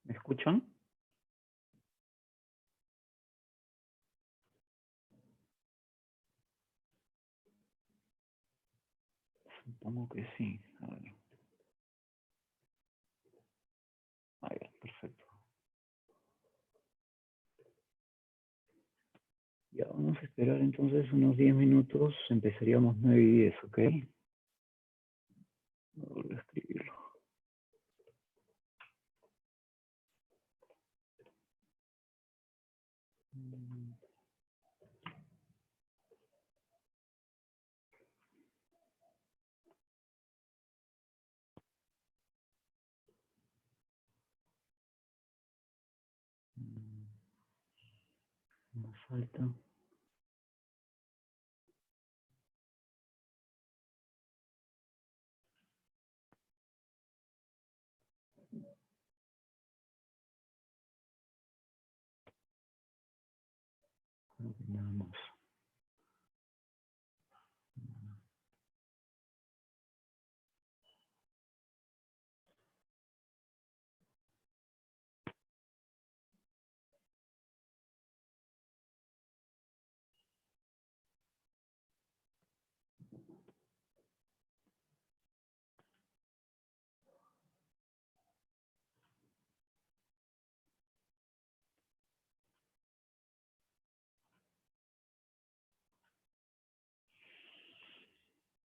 ¿Me escuchan? Supongo que sí. A ver. Ah, ya, perfecto. Ya vamos a esperar entonces unos 10 minutos. Empezaríamos 9:10, ¿ok? Voy a escribirlo. Más falta. Creo que nada más.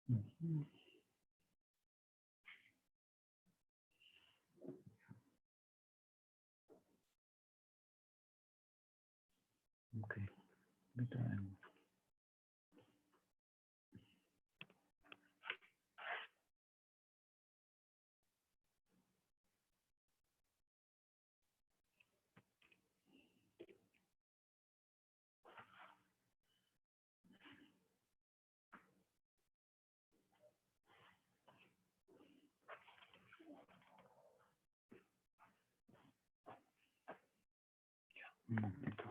Ujú. Ok, ahorita vemos. Un momento.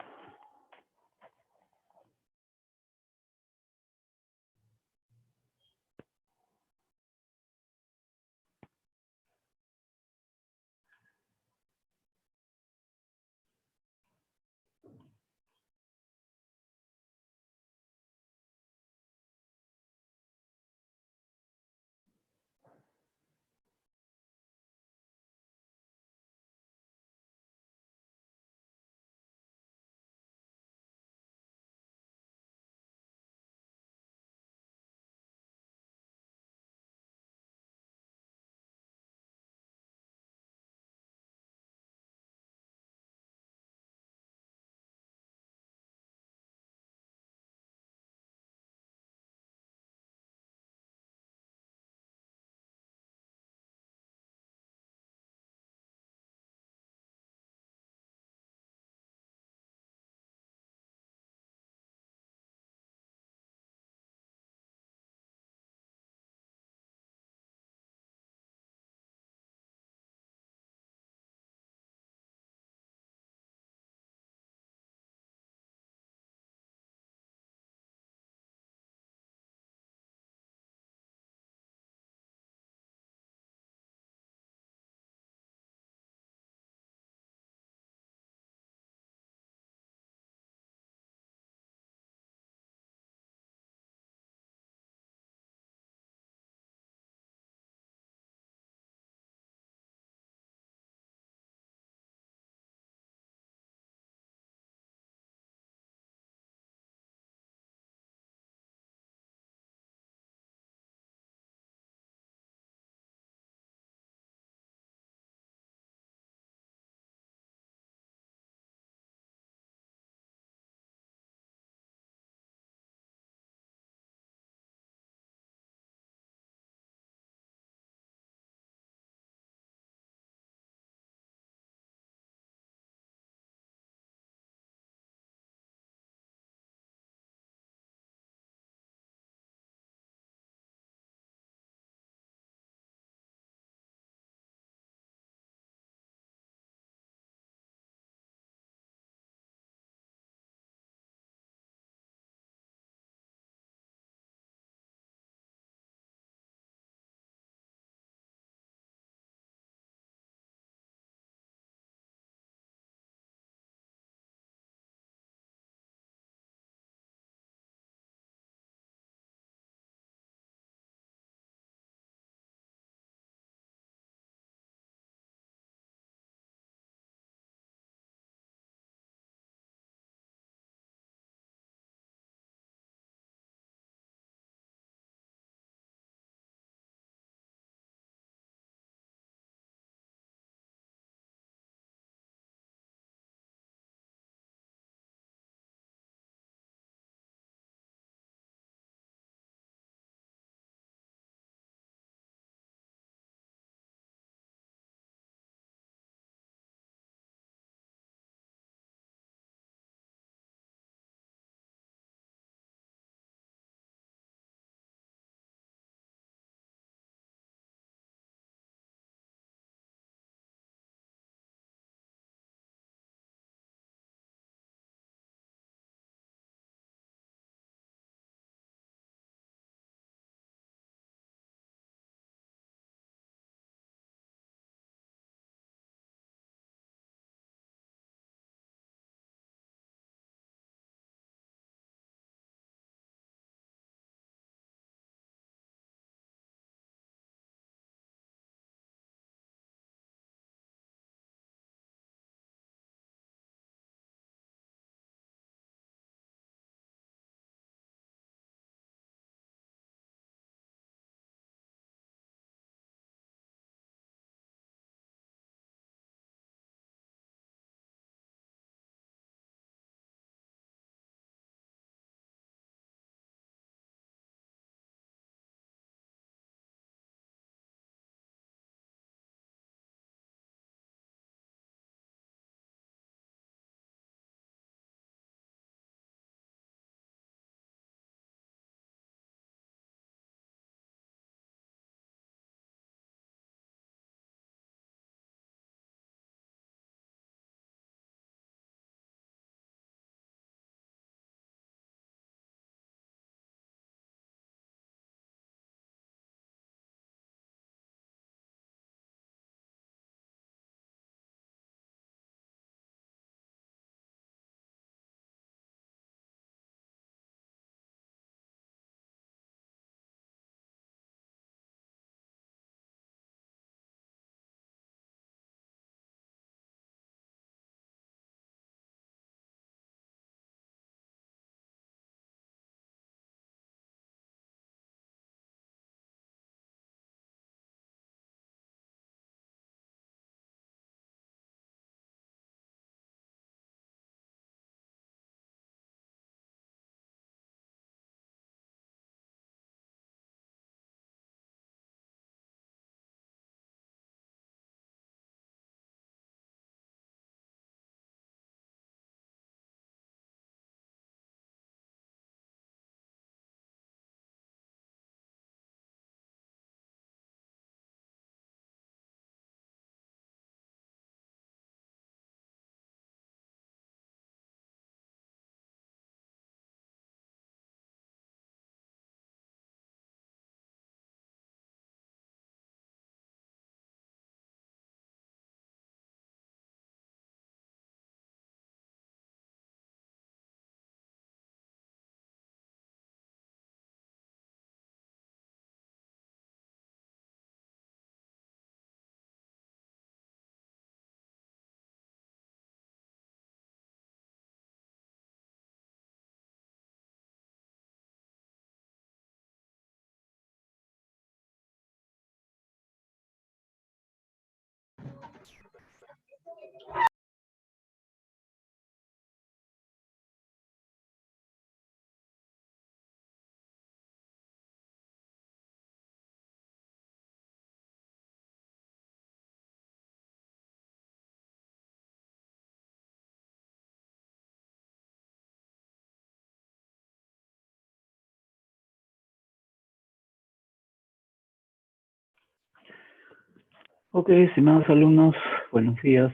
Ok, estimados alumnos, buenos días.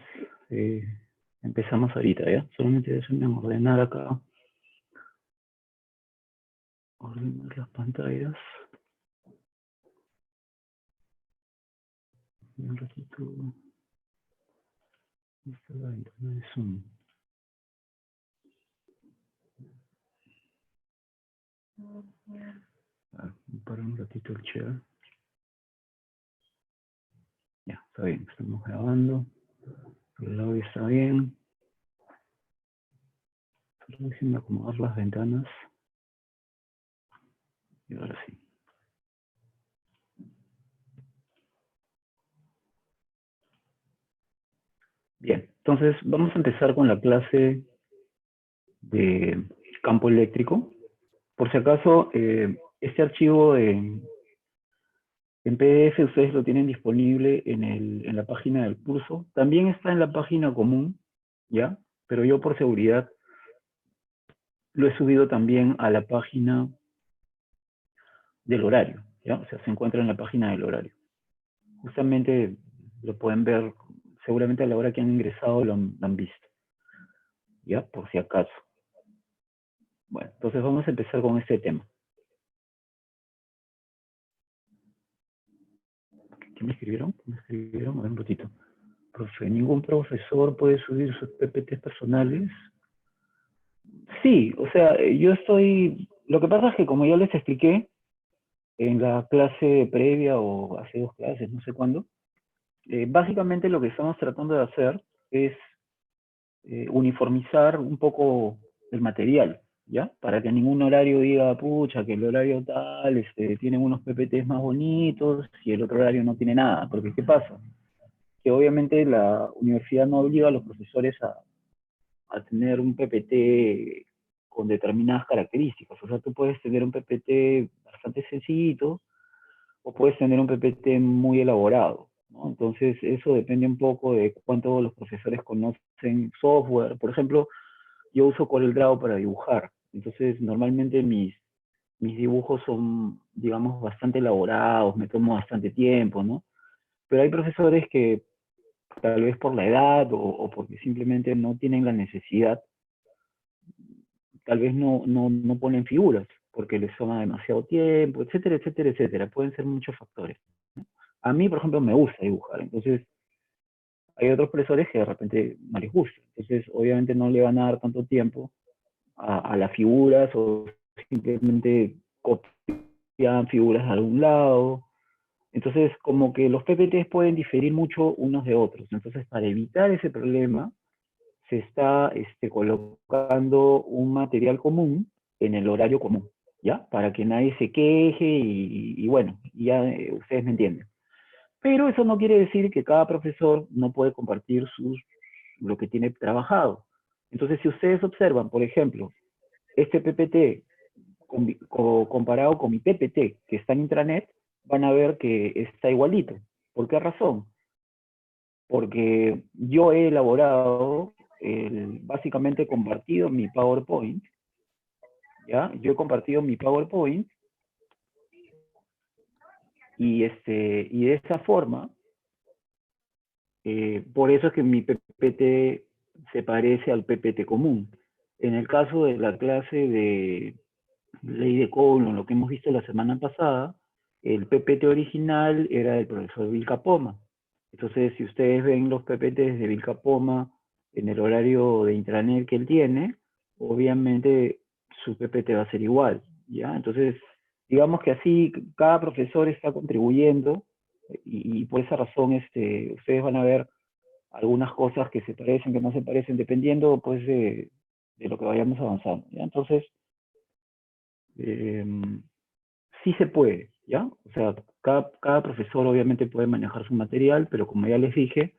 Eh, Empezamos ahorita, ¿ya? Solamente déjenme ordenar acá. Ordenar las pantallas. Un ratito. Esta es la ventana de Zoom. Para un ratito el share. Ya, está bien, estamos grabando. El audio está bien. Solo déjenme acomodar las ventanas. Y ahora sí. Bien, entonces vamos a empezar con la clase de campo eléctrico. Por si acaso, este archivo en PDF ustedes lo tienen disponible en la página del curso. También está en la página común, ¿ya? Pero yo por seguridad lo he subido también a la página del horario, ¿ya? O sea, se encuentra en la página del horario. Justamente lo pueden ver, seguramente a la hora que han ingresado lo han visto, ¿ya? Por si acaso. Bueno, entonces vamos a empezar con este tema. ¿Qué me escribieron? ¿Qué me escribieron? A ver un ratito. Profe, ¿ningún profesor puede subir sus PPTs personales? Sí, o sea, yo estoy... Lo que pasa es que como ya les expliqué en la clase previa o hace 2 clases, no sé cuándo, básicamente lo que estamos tratando de hacer es uniformizar un poco el material, ¿ya? Para que ningún horario diga, pucha, que el horario tal tiene unos PPTs más bonitos y el otro horario no tiene nada. Porque ¿qué pasa? Que obviamente la universidad no obliga a los profesores a tener un PPT con determinadas características. O sea, tú puedes tener un PPT bastante sencillito o puedes tener un PPT muy elaborado, ¿no? Entonces, eso depende un poco de cuánto los profesores conocen software. Por ejemplo, yo uso CorelDRAW para dibujar. Entonces, normalmente mis dibujos son, digamos, bastante elaborados, me tomo bastante tiempo, ¿no? Pero hay profesores que tal vez por la edad o porque simplemente no tienen la necesidad, tal vez no ponen figuras porque les toma demasiado tiempo, etcétera, etcétera, etcétera. Pueden ser muchos factores. A mí, por ejemplo, me gusta dibujar, entonces hay otros profesores que de repente no les gusta. Entonces, obviamente no le van a dar tanto tiempo a las figuras o simplemente copian figuras de algún lado. Entonces, como que los PPTs pueden diferir mucho unos de otros. Entonces, para evitar ese problema, se está colocando un material común en el horario común, ¿ya? Para que nadie se queje y bueno, ya ustedes me entienden. Pero eso no quiere decir que cada profesor no puede compartir lo que tiene trabajado. Entonces, si ustedes observan, por ejemplo, este PPT comparado con mi PPT que está en intranet, van a ver que está igualito. ¿Por qué razón? Porque yo he elaborado, básicamente he compartido mi PowerPoint, ¿ya? Yo he compartido mi PowerPoint y de esa forma, por eso es que mi PPT se parece al PPT común. En el caso de la clase de ley de Coulomb, lo que hemos visto la semana pasada, el PPT original era del profesor Vilca Poma. Entonces, si ustedes ven los PPTs de Vilca Poma en el horario de intranet que él tiene, obviamente su PPT va a ser igual, ¿ya? Entonces, digamos que así cada profesor está contribuyendo y por esa razón ustedes van a ver algunas cosas que se parecen, que no se parecen, dependiendo pues de lo que vayamos avanzando, ¿ya? Entonces, eh, sí se puede, ¿ya? O sea, cada profesor obviamente puede manejar su material, pero como ya les dije,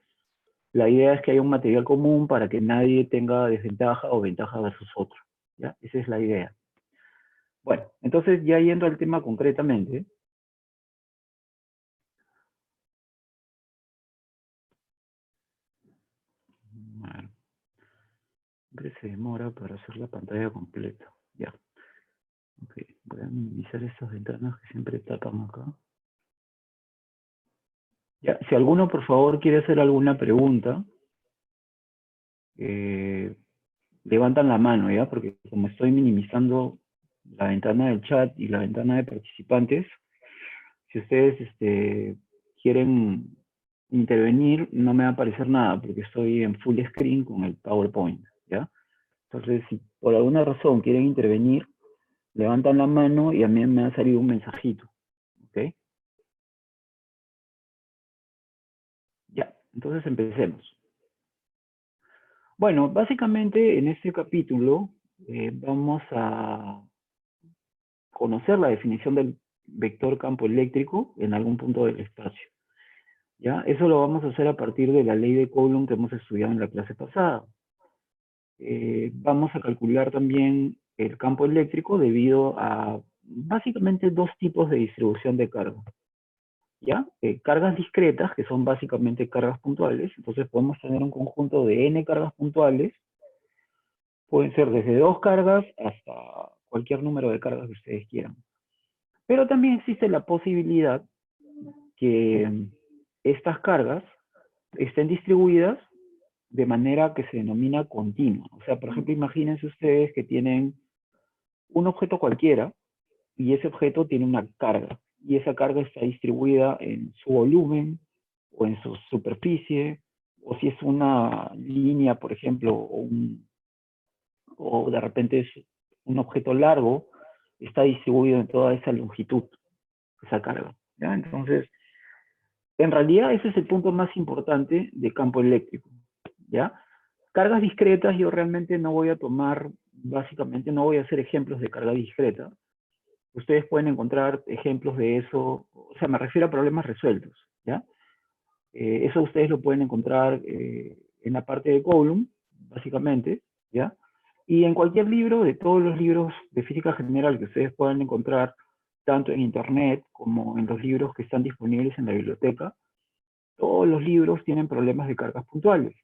la idea es que haya un material común para que nadie tenga desventaja o ventaja versus otro, ¿ya? Esa es la idea. Bueno, entonces ya yendo al tema concretamente, bueno, siempre se demora para hacer la pantalla completa, ya. Ok, voy a minimizar estas ventanas que siempre tapan acá. Ya, si alguno, por favor, quiere hacer alguna pregunta, eh, levantan la mano, ¿ya? Porque como estoy minimizando la ventana del chat y la ventana de participantes, si ustedes quieren intervenir, no me va a aparecer nada, porque estoy en full screen con el PowerPoint, ¿ya? Entonces, si por alguna razón quieren intervenir, levantan la mano y a mí me ha salido un mensajito, ¿ok? Ya, entonces empecemos. Bueno, básicamente en este capítulo vamos a conocer la definición del vector campo eléctrico en algún punto del espacio. ¿Ya? Eso lo vamos a hacer a partir de la ley de Coulomb que hemos estudiado en la clase pasada. Vamos a calcular también el campo eléctrico debido a básicamente dos tipos de distribución de carga. ¿Ya? Cargas discretas, que son básicamente cargas puntuales. Entonces podemos tener un conjunto de n cargas puntuales. Pueden ser desde 2 cargas hasta cualquier número de cargas que ustedes quieran. Pero también existe la posibilidad que estas cargas estén distribuidas de manera que se denomina continua. O sea, por ejemplo, imagínense ustedes que tienen un objeto cualquiera y ese objeto tiene una carga y esa carga está distribuida en su volumen o en su superficie, o si es una línea, por ejemplo, o de repente es un objeto largo, está distribuido en toda esa longitud, esa carga. ¿Ya? Entonces, en realidad ese es el punto más importante de campo eléctrico. ¿Ya? Cargas discretas yo realmente no voy a tomar, básicamente no voy a hacer ejemplos de carga discreta. Ustedes pueden encontrar ejemplos de eso, o sea, me refiero a problemas resueltos, ¿ya? Eso ustedes lo pueden encontrar en la parte de Coulomb, básicamente, ¿ya? Y en cualquier libro, de todos los libros de física general que ustedes puedan encontrar, tanto en internet como en los libros que están disponibles en la biblioteca, todos los libros tienen problemas de cargas puntuales.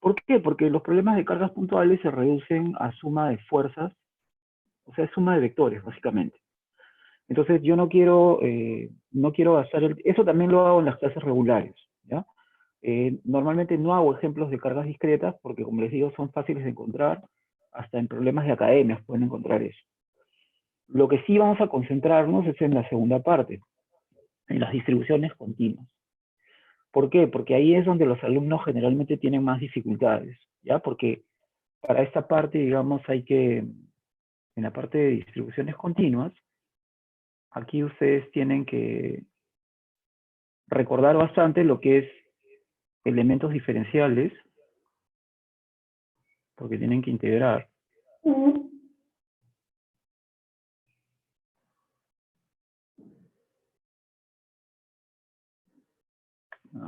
¿Por qué? Porque los problemas de cargas puntuales se reducen a suma de fuerzas, o sea, es suma de vectores, básicamente. Entonces, yo no quiero basar eso también lo hago en las clases regulares, ¿ya? Normalmente no hago ejemplos de cargas discretas porque, como les digo, son fáciles de encontrar, hasta en problemas de academias pueden encontrar eso. Lo que sí vamos a concentrarnos es en la segunda parte, en las distribuciones continuas. ¿Por qué? Porque ahí es donde los alumnos generalmente tienen más dificultades, ¿ya? Porque para esta parte, digamos, en la parte de distribuciones continuas, aquí ustedes tienen que recordar bastante lo que es elementos diferenciales, porque tienen que integrar.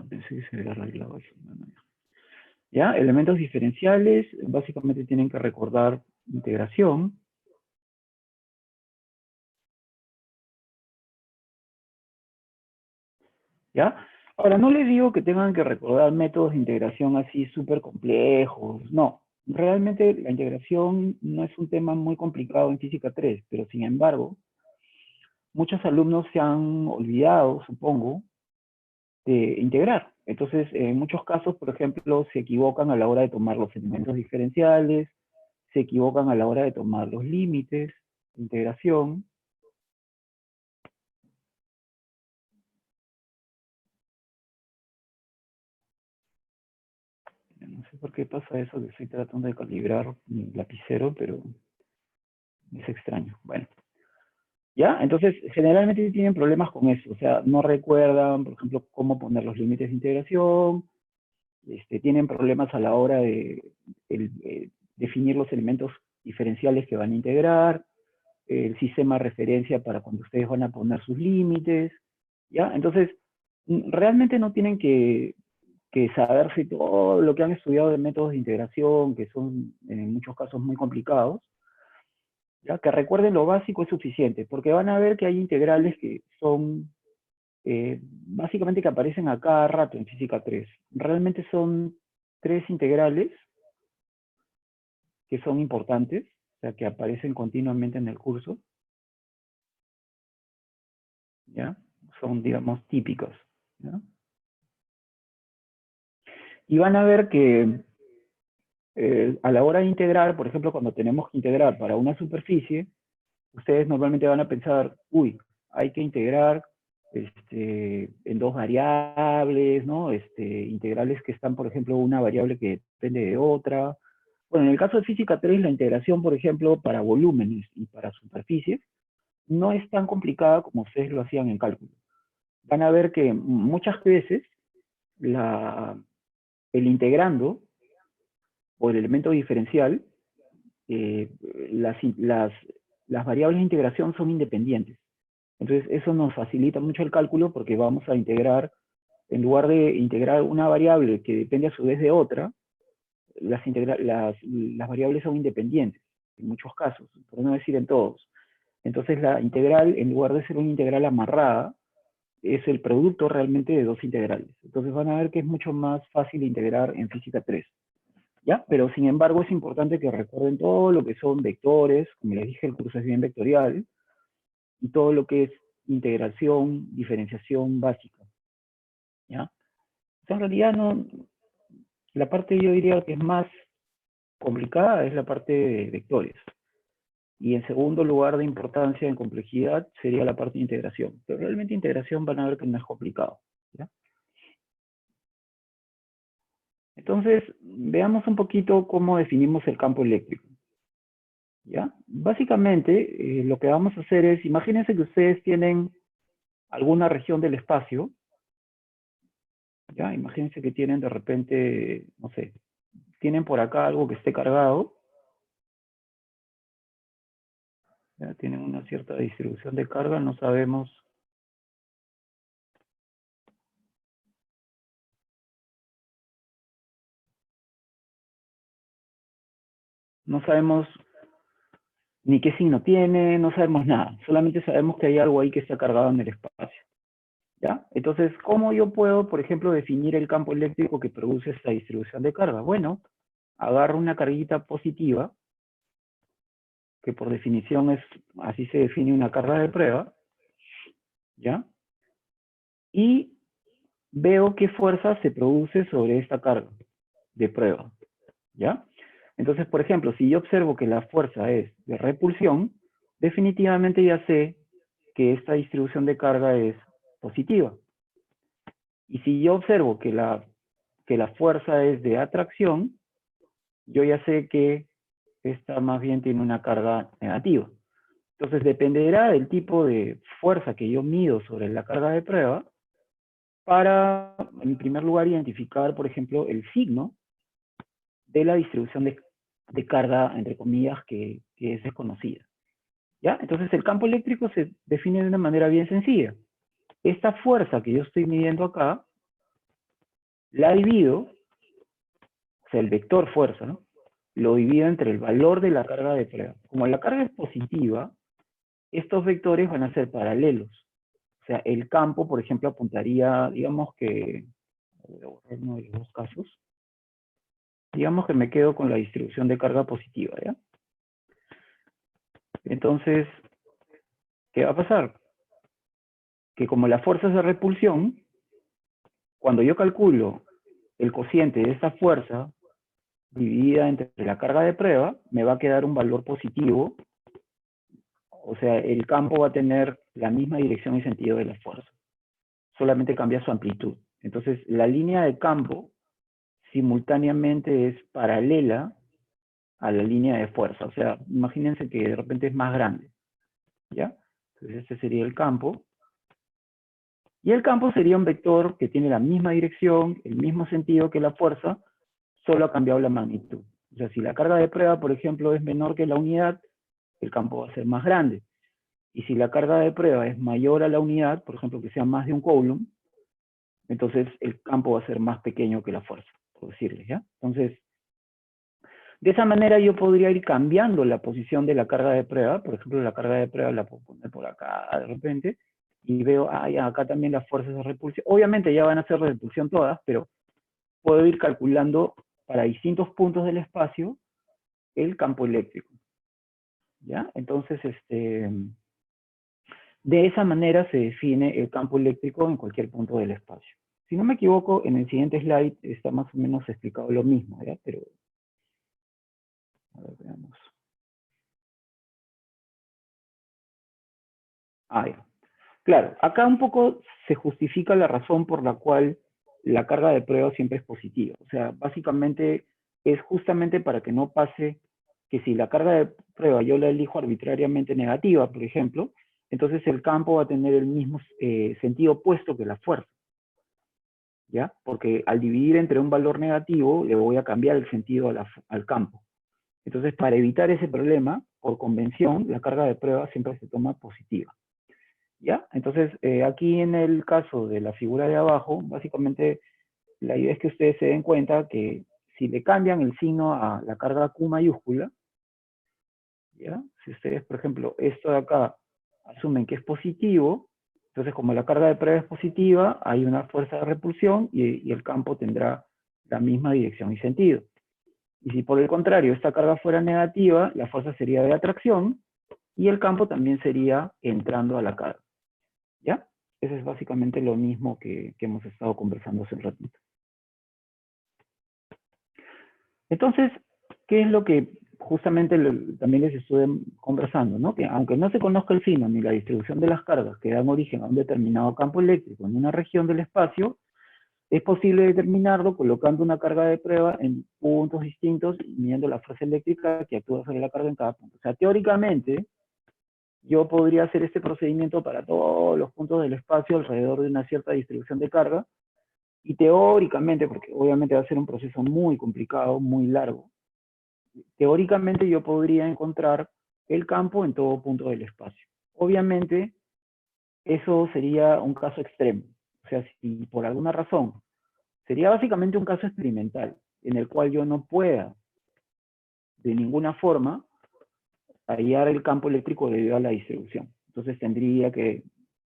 Pensé que se había arreglado eso. ¿Ya? Elementos diferenciales, básicamente tienen que recordar integración. ¿Ya? Ahora, no les digo que tengan que recordar métodos de integración así súper complejos, no. Realmente la integración no es un tema muy complicado en Física 3, pero sin embargo, muchos alumnos se han olvidado, supongo, de integrar. Entonces, en muchos casos, por ejemplo, se equivocan a la hora de tomar los elementos diferenciales, se equivocan a la hora de tomar los límites de integración. No sé por qué pasa eso, que estoy tratando de calibrar mi lapicero, pero es extraño. Bueno, ¿ya? Entonces, generalmente tienen problemas con eso, o sea, no recuerdan, por ejemplo, cómo poner los límites de integración, tienen problemas a la hora de definir los elementos diferenciales que van a integrar, el sistema de referencia para cuando ustedes van a poner sus límites, ¿ya? Entonces, realmente no tienen que saberse todo lo que han estudiado de métodos de integración, que son en muchos casos muy complicados, ¿ya? Que recuerden lo básico es suficiente, porque van a ver que hay integrales que son básicamente que aparecen a cada rato en Física 3. Realmente son 3 integrales que son importantes, o sea, que aparecen continuamente en el curso, ¿ya? Son, digamos, típicos, ¿ya? Y van a ver que a la hora de integrar, por ejemplo, cuando tenemos que integrar para una superficie, ustedes normalmente van a pensar, uy, hay que integrar en dos variables, ¿no? Integrales que están, por ejemplo, una variable que depende de otra. Bueno, en el caso de física 3, la integración, por ejemplo, para volúmenes y para superficies, no es tan complicada como ustedes lo hacían en cálculo. Van a ver que muchas veces el integrando o el elemento diferencial, eh, las, las, las variables de integración son independientes. Entonces, eso nos facilita mucho el cálculo porque vamos a integrar, en lugar de integrar una variable que depende a su vez de otra, las variables son independientes, en muchos casos, por no decir en todos. Entonces, la integral, en lugar de ser una integral amarrada, es el producto realmente de dos integrales. Entonces, van a ver que es mucho más fácil integrar en física 3. ¿Ya? Pero sin embargo es importante que recuerden todo lo que son vectores, como les dije, el curso es bien vectorial, y todo lo que es integración, diferenciación básica, ¿ya? O sea, en realidad no, la parte yo diría que es más complicada es la parte de vectores. Y en segundo lugar de importancia en complejidad sería la parte de integración. Pero realmente integración van a ver que no es complicado, ¿ya? Entonces, veamos un poquito cómo definimos el campo eléctrico. ¿Ya? Básicamente, lo que vamos a hacer es, imagínense que ustedes tienen alguna región del espacio, ¿ya? Imagínense que tienen de repente, no sé, tienen por acá algo que esté cargado, ¿ya? Tienen una cierta distribución de carga, no sabemos ni qué signo tiene, no sabemos nada, solamente sabemos que hay algo ahí que está cargado en el espacio, ¿ya? Entonces, ¿cómo yo puedo, por ejemplo, definir el campo eléctrico que produce esta distribución de carga? Bueno, agarro una carguita positiva, que por definición es, así se define una carga de prueba, ¿ya? Y veo qué fuerza se produce sobre esta carga de prueba, ¿ya? Entonces, por ejemplo, si yo observo que la fuerza es de repulsión, definitivamente ya sé que esta distribución de carga es positiva. Y si yo observo que la fuerza es de atracción, yo ya sé que esta más bien tiene una carga negativa. Entonces, dependerá del tipo de fuerza que yo mido sobre la carga de prueba para, en primer lugar, identificar, por ejemplo, el signo de la distribución de carga, entre comillas, que es desconocida. ¿Ya? Entonces, el campo eléctrico se define de una manera bien sencilla. Esta fuerza que yo estoy midiendo acá, la divido, o sea, el vector fuerza, ¿no? Lo divido entre el valor de la carga de prueba. Como la carga es positiva, estos vectores van a ser paralelos. O sea, el campo, por ejemplo, apuntaría, digamos que, voy a borrar uno de los dos casos, digamos que me quedo con la distribución de carga positiva, ¿ya? Entonces, ¿qué va a pasar? Que como la fuerza es de repulsión, cuando yo calculo el cociente de esta fuerza dividida entre la carga de prueba, me va a quedar un valor positivo, o sea, el campo va a tener la misma dirección y sentido de la fuerza, solamente cambia su amplitud. Entonces, la línea de campo simultáneamente es paralela a la línea de fuerza, o sea, imagínense que de repente es más grande, ¿ya? Entonces, este sería el campo, y el campo sería un vector que tiene la misma dirección, el mismo sentido que la fuerza, solo ha cambiado la magnitud. O sea, si la carga de prueba, por ejemplo, es menor que la unidad, el campo va a ser más grande. Y si la carga de prueba es mayor a la unidad, por ejemplo, que sea más de un coulomb, entonces el campo va a ser más pequeño que la fuerza, por decirles, ¿ya? Entonces, de esa manera yo podría ir cambiando la posición de la carga de prueba. Por ejemplo, la carga de prueba la puedo poner por acá de repente, y veo, ya, acá también las fuerzas de repulsión. Obviamente ya van a ser de repulsión todas, pero puedo ir calculando para distintos puntos del espacio el campo eléctrico, ¿ya? Entonces, de esa manera se define el campo eléctrico en cualquier punto del espacio. Si no me equivoco, en el siguiente slide está más o menos explicado lo mismo, ¿ya? Pero, a ver, veamos. Ya. Claro, acá un poco se justifica la razón por la cual la carga de prueba siempre es positiva. O sea, básicamente es justamente para que no pase que si la carga de prueba yo la elijo arbitrariamente negativa, por ejemplo, entonces el campo va a tener el mismo sentido opuesto que la fuerza, ¿ya? Porque al dividir entre un valor negativo, le voy a cambiar el sentido al campo. Entonces, para evitar ese problema, por convención, la carga de prueba siempre se toma positiva. ¿Ya? Entonces, aquí en el caso de la figura de abajo, básicamente la idea es que ustedes se den cuenta que si le cambian el signo a la carga Q mayúscula, ¿ya? Si ustedes, por ejemplo, esto de acá asumen que es positivo, entonces como la carga de prueba es positiva, hay una fuerza de repulsión y el campo tendrá la misma dirección y sentido. Y si por el contrario esta carga fuera negativa, la fuerza sería de atracción y el campo también sería entrando a la carga. ¿Ya? Eso es básicamente lo mismo que hemos estado conversando hace un ratito. Entonces, ¿qué es lo que justamente también les estuve conversando? ¿No? Que aunque no se conozca el signo ni la distribución de las cargas que dan origen a un determinado campo eléctrico en una región del espacio, es posible determinarlo colocando una carga de prueba en puntos distintos y midiendo la fuerza eléctrica que actúa sobre la carga en cada punto. O sea, teóricamente, yo podría hacer este procedimiento para todos los puntos del espacio alrededor de una cierta distribución de carga, y teóricamente, porque obviamente va a ser un proceso muy complicado, muy largo, teóricamente yo podría encontrar el campo en todo punto del espacio. Obviamente, eso sería un caso extremo. O sea, si por alguna razón, sería básicamente un caso experimental, en el cual yo no pueda, de ninguna forma, hallar el campo eléctrico debido a la distribución. Entonces tendría que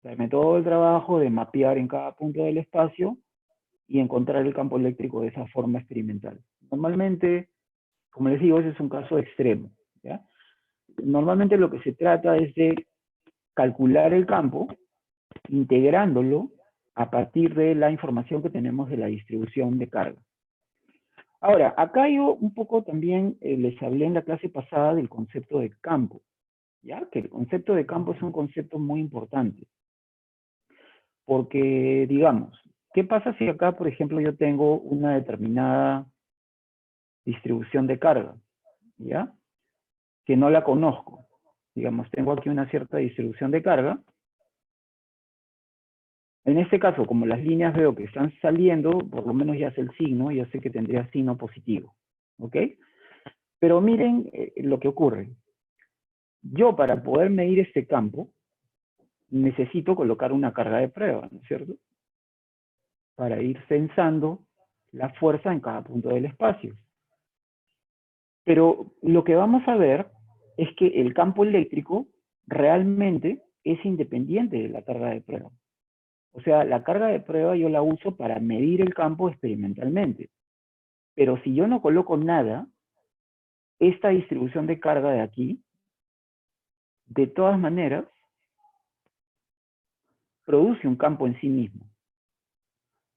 darme todo el trabajo de mapear en cada punto del espacio y encontrar el campo eléctrico de esa forma experimental. Normalmente, como les digo, ese es un caso extremo, ¿ya? Normalmente lo que se trata es de calcular el campo, integrándolo a partir de la información que tenemos de la distribución de carga. Ahora, acá yo un poco también les hablé en la clase pasada del concepto de campo, ¿ya? Que el concepto de campo es un concepto muy importante. Porque, digamos, ¿qué pasa si acá, por ejemplo, yo tengo una determinada distribución de carga, ¿ya? Que no la conozco. Digamos, tengo aquí una cierta distribución de carga. En este caso, como las líneas veo que están saliendo, por lo menos ya sé el signo, ya sé que tendría signo positivo, ¿ok? Pero miren lo que ocurre. Yo, para poder medir este campo, necesito colocar una carga de prueba, ¿no es cierto? Para ir censando la fuerza en cada punto del espacio. Pero lo que vamos a ver es que el campo eléctrico realmente es independiente de la carga de prueba. O sea, la carga de prueba yo la uso para medir el campo experimentalmente. Pero si yo no coloco nada, esta distribución de carga de aquí, de todas maneras, produce un campo en sí mismo.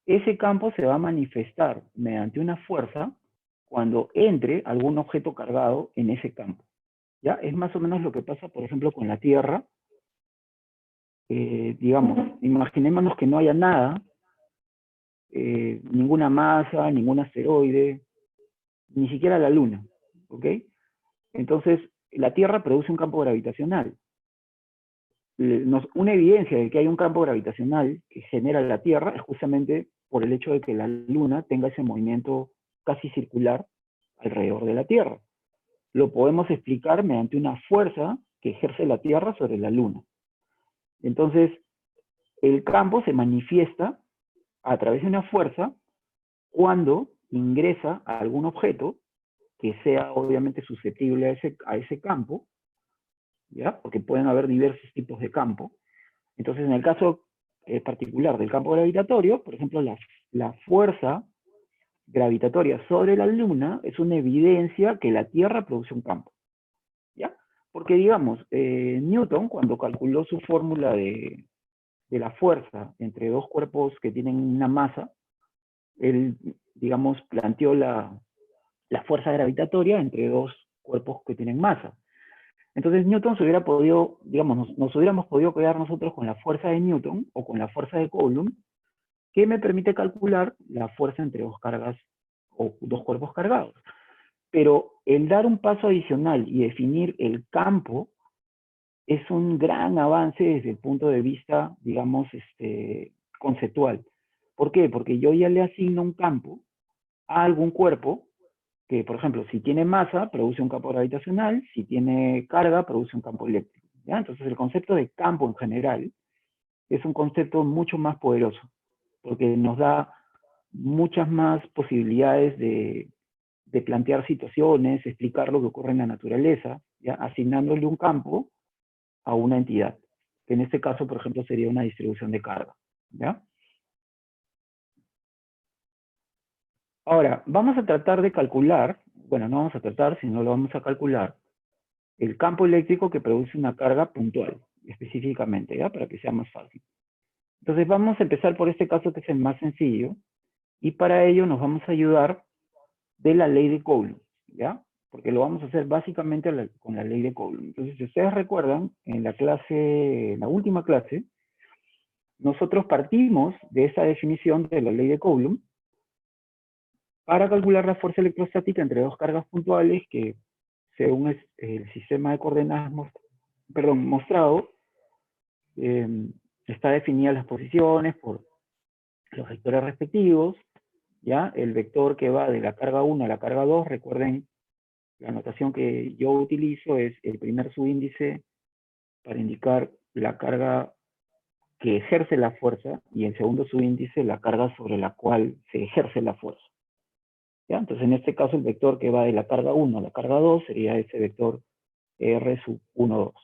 Ese campo se va a manifestar mediante una fuerza cuando entre algún objeto cargado en ese campo. ¿Ya? Es más o menos lo que pasa, por ejemplo, con la Tierra. Digamos, imaginémonos que no haya nada, ninguna masa, ningún asteroide, ni siquiera la Luna, ¿ok? Entonces, la Tierra produce un campo gravitacional. Una evidencia de que hay un campo gravitacional que genera la Tierra es justamente por el hecho de que la Luna tenga ese movimiento casi circular alrededor de la Tierra. Lo podemos explicar mediante una fuerza que ejerce la Tierra sobre la Luna. Entonces, el campo se manifiesta a través de una fuerza cuando ingresa a algún objeto que sea obviamente susceptible a ese campo, ¿ya? Porque pueden haber diversos tipos de campo. Entonces, en el caso particular del campo gravitatorio, por ejemplo, la fuerza gravitatoria sobre la Luna es una evidencia que la Tierra produce un campo, ¿ya? Porque, digamos, Newton, cuando calculó su fórmula de de la fuerza entre dos cuerpos que tienen una masa, él, digamos, planteó la fuerza gravitatoria entre dos cuerpos que tienen masa. Entonces Newton se hubiera podido, digamos, nos hubiéramos podido quedar nosotros con la fuerza de Newton o con la fuerza de Coulomb, que me permite calcular la fuerza entre dos cargas o dos cuerpos cargados. Pero el dar un paso adicional y definir el campo es un gran avance desde el punto de vista, digamos, conceptual. ¿Por qué? Porque yo ya le asigno un campo a algún cuerpo que, por ejemplo, si tiene masa, produce un campo gravitacional, si tiene carga, produce un campo eléctrico. ¿Ya? Entonces, el concepto de campo en general es un concepto mucho más poderoso, porque nos da muchas más posibilidades de plantear situaciones, explicar lo que ocurre en la naturaleza, ¿ya? Asignándole un campo a una entidad, que en este caso, por ejemplo, sería una distribución de carga. ¿Ya? Ahora, vamos a tratar de calcular, bueno, no vamos a tratar, sino lo vamos a calcular, el campo eléctrico que produce una carga puntual, específicamente, ¿ya? Para que sea más fácil. Entonces vamos a empezar por este caso que es el más sencillo, y para ello nos vamos a ayudar de la ley de Coulomb, ¿ya? Porque lo vamos a hacer básicamente con la ley de Coulomb. Entonces, si ustedes recuerdan, en la clase, en la última clase, nosotros partimos de esa definición de la ley de Coulomb para calcular la fuerza electrostática entre dos cargas puntuales que, según el sistema de coordenadas mostrado, eh, está definida las posiciones por los vectores respectivos, ¿ya? El vector que va de la carga 1 a la carga 2, recuerden, la notación que yo utilizo es el primer subíndice para indicar la carga que ejerce la fuerza y el segundo subíndice la carga sobre la cual se ejerce la fuerza. ¿Ya? Entonces, en este caso, el vector que va de la carga 1 a la carga 2 sería ese vector R sub 1, 2.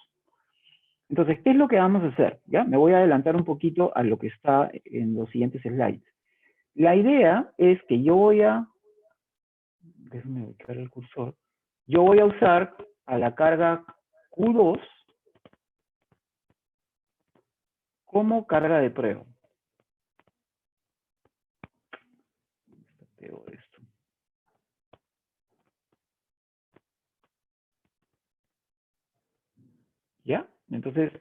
Entonces, ¿qué es lo que vamos a hacer? ¿Ya? Me voy a adelantar un poquito a lo que está en los siguientes slides. La idea es que yo voy a, déjenme ubicar el cursor, yo voy a usar a la carga Q2 como carga de prueba. Pego esto. ¿Ya? Entonces,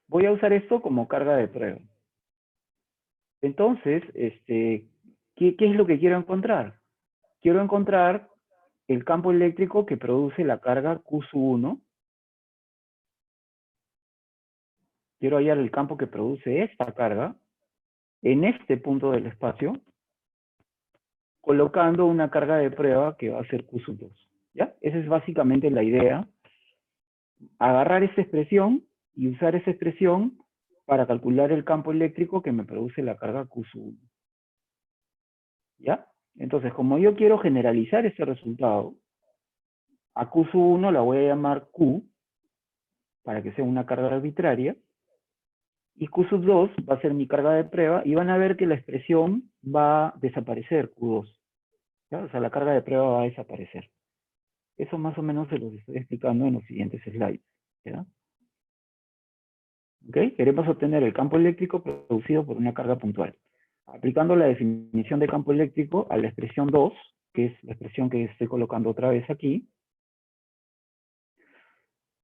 voy a usar esto como carga de prueba. Entonces, ¿qué es lo que quiero encontrar? Quiero encontrar el campo eléctrico que produce la carga Q1. Quiero hallar el campo que produce esta carga en este punto del espacio, colocando una carga de prueba que va a ser Q2. ¿Ya? Esa es básicamente la idea. Agarrar esta expresión y usar esa expresión para calcular el campo eléctrico que me produce la carga Q1. ¿Ya? Entonces, como yo quiero generalizar este resultado, a Q1 la voy a llamar Q, para que sea una carga arbitraria, y Q2 va a ser mi carga de prueba, y van a ver que la expresión va a desaparecer, Q2. ¿Ya? O sea, la carga de prueba va a desaparecer. Eso más o menos se los estoy explicando en los siguientes slides. ¿Ya? ¿Okay? Queremos obtener el campo eléctrico producido por una carga puntual. Aplicando la definición de campo eléctrico a la expresión 2, que es la expresión que estoy colocando otra vez aquí,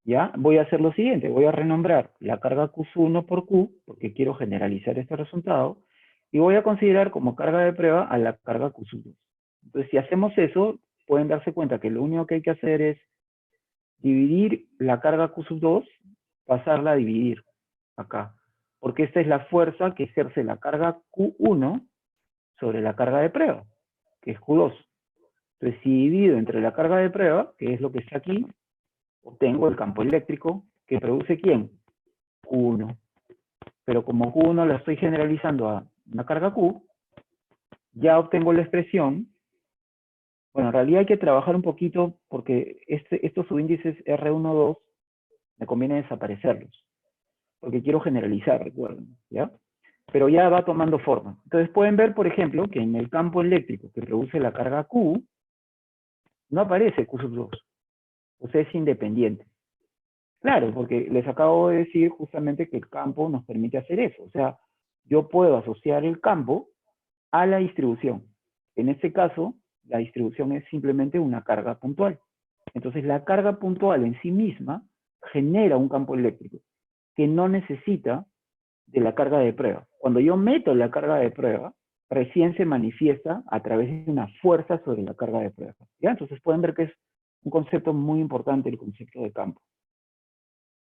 ¿ya? Voy a hacer lo siguiente, voy a renombrar la carga Q1 por Q, porque quiero generalizar este resultado, y voy a considerar como carga de prueba a la carga Q2. Entonces, si hacemos eso, pueden darse cuenta que lo único que hay que hacer es dividir la carga Q2, pasarla a dividir acá, porque esta es la fuerza que ejerce la carga Q1 sobre la carga de prueba, que es Q2. Entonces, si divido entre la carga de prueba, que es lo que está aquí, obtengo el campo eléctrico que produce ¿quién? Q1. Pero como Q1 la estoy generalizando a una carga Q, ya obtengo la expresión. Bueno, en realidad hay que trabajar un poquito porque estos subíndices R1, 2 me conviene desaparecerlos, porque quiero generalizar, recuerden, ¿ya? Pero ya va tomando forma. Entonces pueden ver, por ejemplo, que en el campo eléctrico que produce la carga Q, no aparece Q2, o sea, es independiente. Claro, porque les acabo de decir justamente que el campo nos permite hacer eso. O sea, yo puedo asociar el campo a la distribución. En este caso, la distribución es simplemente una carga puntual. Entonces, la carga puntual en sí misma genera un campo eléctrico que no necesita de la carga de prueba. Cuando yo meto la carga de prueba, recién se manifiesta a través de una fuerza sobre la carga de prueba. ¿Ya? Entonces pueden ver que es un concepto muy importante el concepto de campo.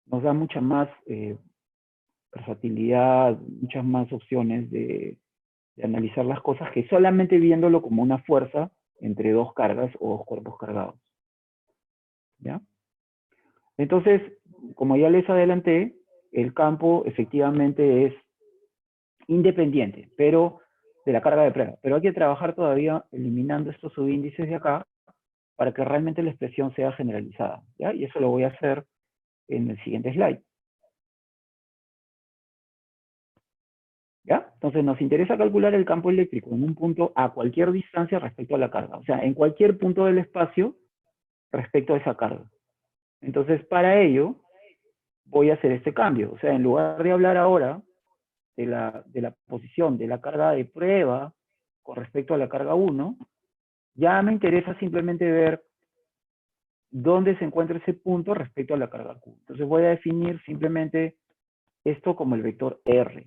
Nos da mucha más versatilidad, muchas más opciones de analizar las cosas que solamente viéndolo como una fuerza entre dos cargas o dos cuerpos cargados. ¿Ya? Entonces, como ya les adelanté, el campo efectivamente es independiente, pero de la carga de prueba. Pero hay que trabajar todavía eliminando estos subíndices de acá para que realmente la expresión sea generalizada, ¿ya? Y eso lo voy a hacer en el siguiente slide. ¿Ya? Entonces nos interesa calcular el campo eléctrico en un punto a cualquier distancia respecto a la carga. O sea, en cualquier punto del espacio respecto a esa carga. Entonces, para ello, voy a hacer este cambio. O sea, en lugar de hablar ahora de la posición de la carga de prueba con respecto a la carga 1, ya me interesa simplemente ver dónde se encuentra ese punto respecto a la carga Q. Entonces voy a definir simplemente esto como el vector R,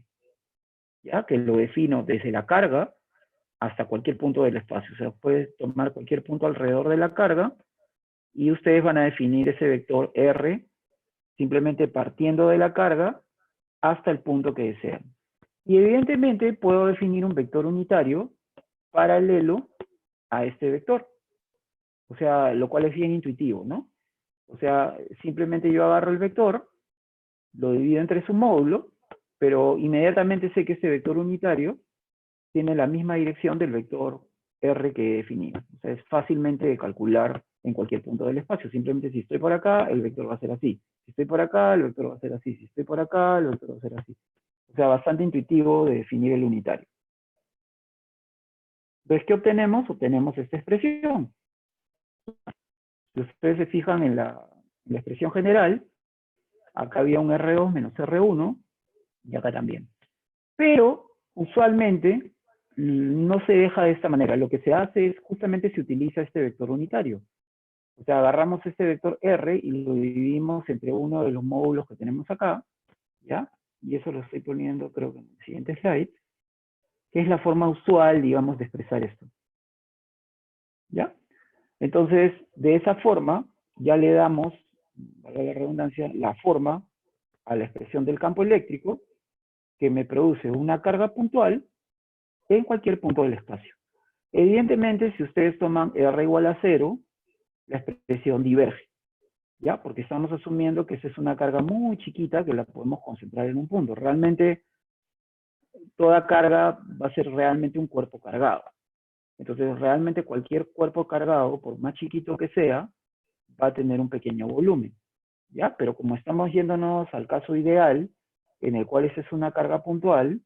¿ya? Que lo defino desde la carga hasta cualquier punto del espacio. O sea, puedes tomar cualquier punto alrededor de la carga y ustedes van a definir ese vector R simplemente partiendo de la carga hasta el punto que desean. Y evidentemente puedo definir un vector unitario paralelo a este vector. O sea, lo cual es bien intuitivo, ¿no? O sea, simplemente yo agarro el vector, lo divido entre su módulo, pero inmediatamente sé que este vector unitario tiene la misma dirección del vector R que he definido. O sea, es fácilmente de calcular en cualquier punto del espacio. Simplemente si estoy por acá, el vector va a ser así. Si estoy por acá, el vector va a ser así. Si estoy por acá, el vector va a ser así. O sea, bastante intuitivo de definir el unitario. Entonces, ¿qué obtenemos? Obtenemos esta expresión. Si ustedes se fijan en la expresión general, acá había un R2 menos R1, y acá también. Pero, usualmente, no se deja de esta manera. Lo que se hace es, justamente se utiliza este vector unitario. O sea, agarramos este vector R y lo dividimos entre uno de los módulos que tenemos acá, ¿ya? Y eso lo estoy poniendo, creo que en el siguiente slide, que es la forma usual, digamos, de expresar esto. ¿Ya? Entonces, de esa forma, ya le damos, valga la redundancia, la forma a la expresión del campo eléctrico que me produce una carga puntual en cualquier punto del espacio. Evidentemente, si ustedes toman R igual a 0, la expresión diverge, ¿ya? Porque estamos asumiendo que esa es una carga muy chiquita que la podemos concentrar en un punto. Realmente, toda carga va a ser realmente un cuerpo cargado. Entonces, realmente cualquier cuerpo cargado, por más chiquito que sea, va a tener un pequeño volumen, ¿ya? Pero como estamos yéndonos al caso ideal, en el cual esa es una carga puntual,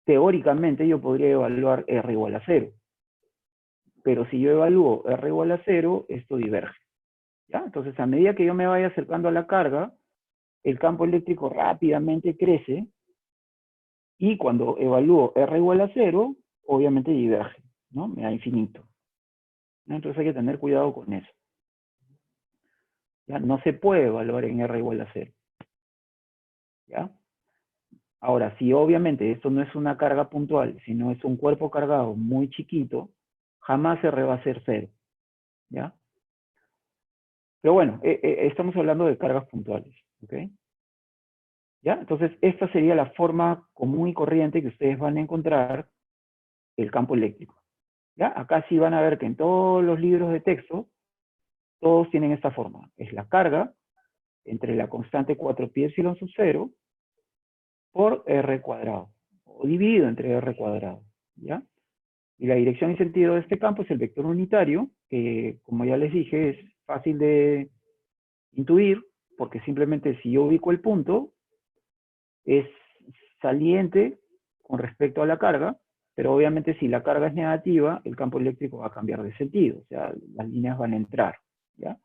teóricamente yo podría evaluar R igual a 0. Pero si yo evalúo R igual a 0, esto diverge, ¿ya? Entonces, a medida que yo me vaya acercando a la carga, el campo eléctrico rápidamente crece, y cuando evalúo R igual a 0, obviamente diverge, ¿no? Me da infinito, ¿no? Entonces hay que tener cuidado con eso. ¿Ya? No se puede evaluar en R igual a 0. ¿Ya? Ahora, si obviamente esto no es una carga puntual, sino es un cuerpo cargado muy chiquito, jamás R va a ser 0. ¿Ya? Pero bueno, estamos hablando de cargas puntuales. ¿Ok? ¿Ya? Entonces, esta sería la forma común y corriente que ustedes van a encontrar el campo eléctrico. ¿Ya? Acá sí van a ver que en todos los libros de texto, todos tienen esta forma. Es la carga entre la constante 4pi epsilon sub 0 por R cuadrado, o dividido entre R cuadrado, ¿ya? Y la dirección y sentido de este campo es el vector unitario, que como ya les dije, es fácil de intuir, porque simplemente si yo ubico el punto, es saliente con respecto a la carga, pero obviamente si la carga es negativa, el campo eléctrico va a cambiar de sentido, o sea, las líneas van a entrar, ¿ya?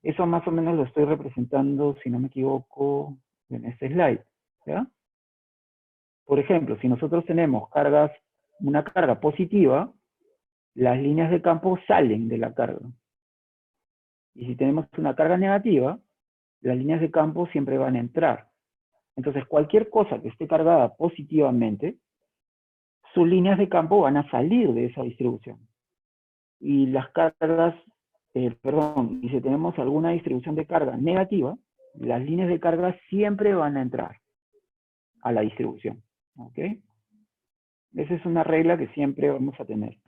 Eso más o menos lo estoy representando, si no me equivoco, en este slide, ¿ya? Por ejemplo, si nosotros tenemos una carga positiva, las líneas de campo salen de la carga. Y si tenemos una carga negativa, las líneas de campo siempre van a entrar. Entonces, cualquier cosa que esté cargada positivamente, sus líneas de campo van a salir de esa distribución. Y las cargas, y si tenemos alguna distribución de carga negativa, las líneas de carga siempre van a entrar a la distribución. ¿Ok? Esa es una regla que siempre vamos a tener.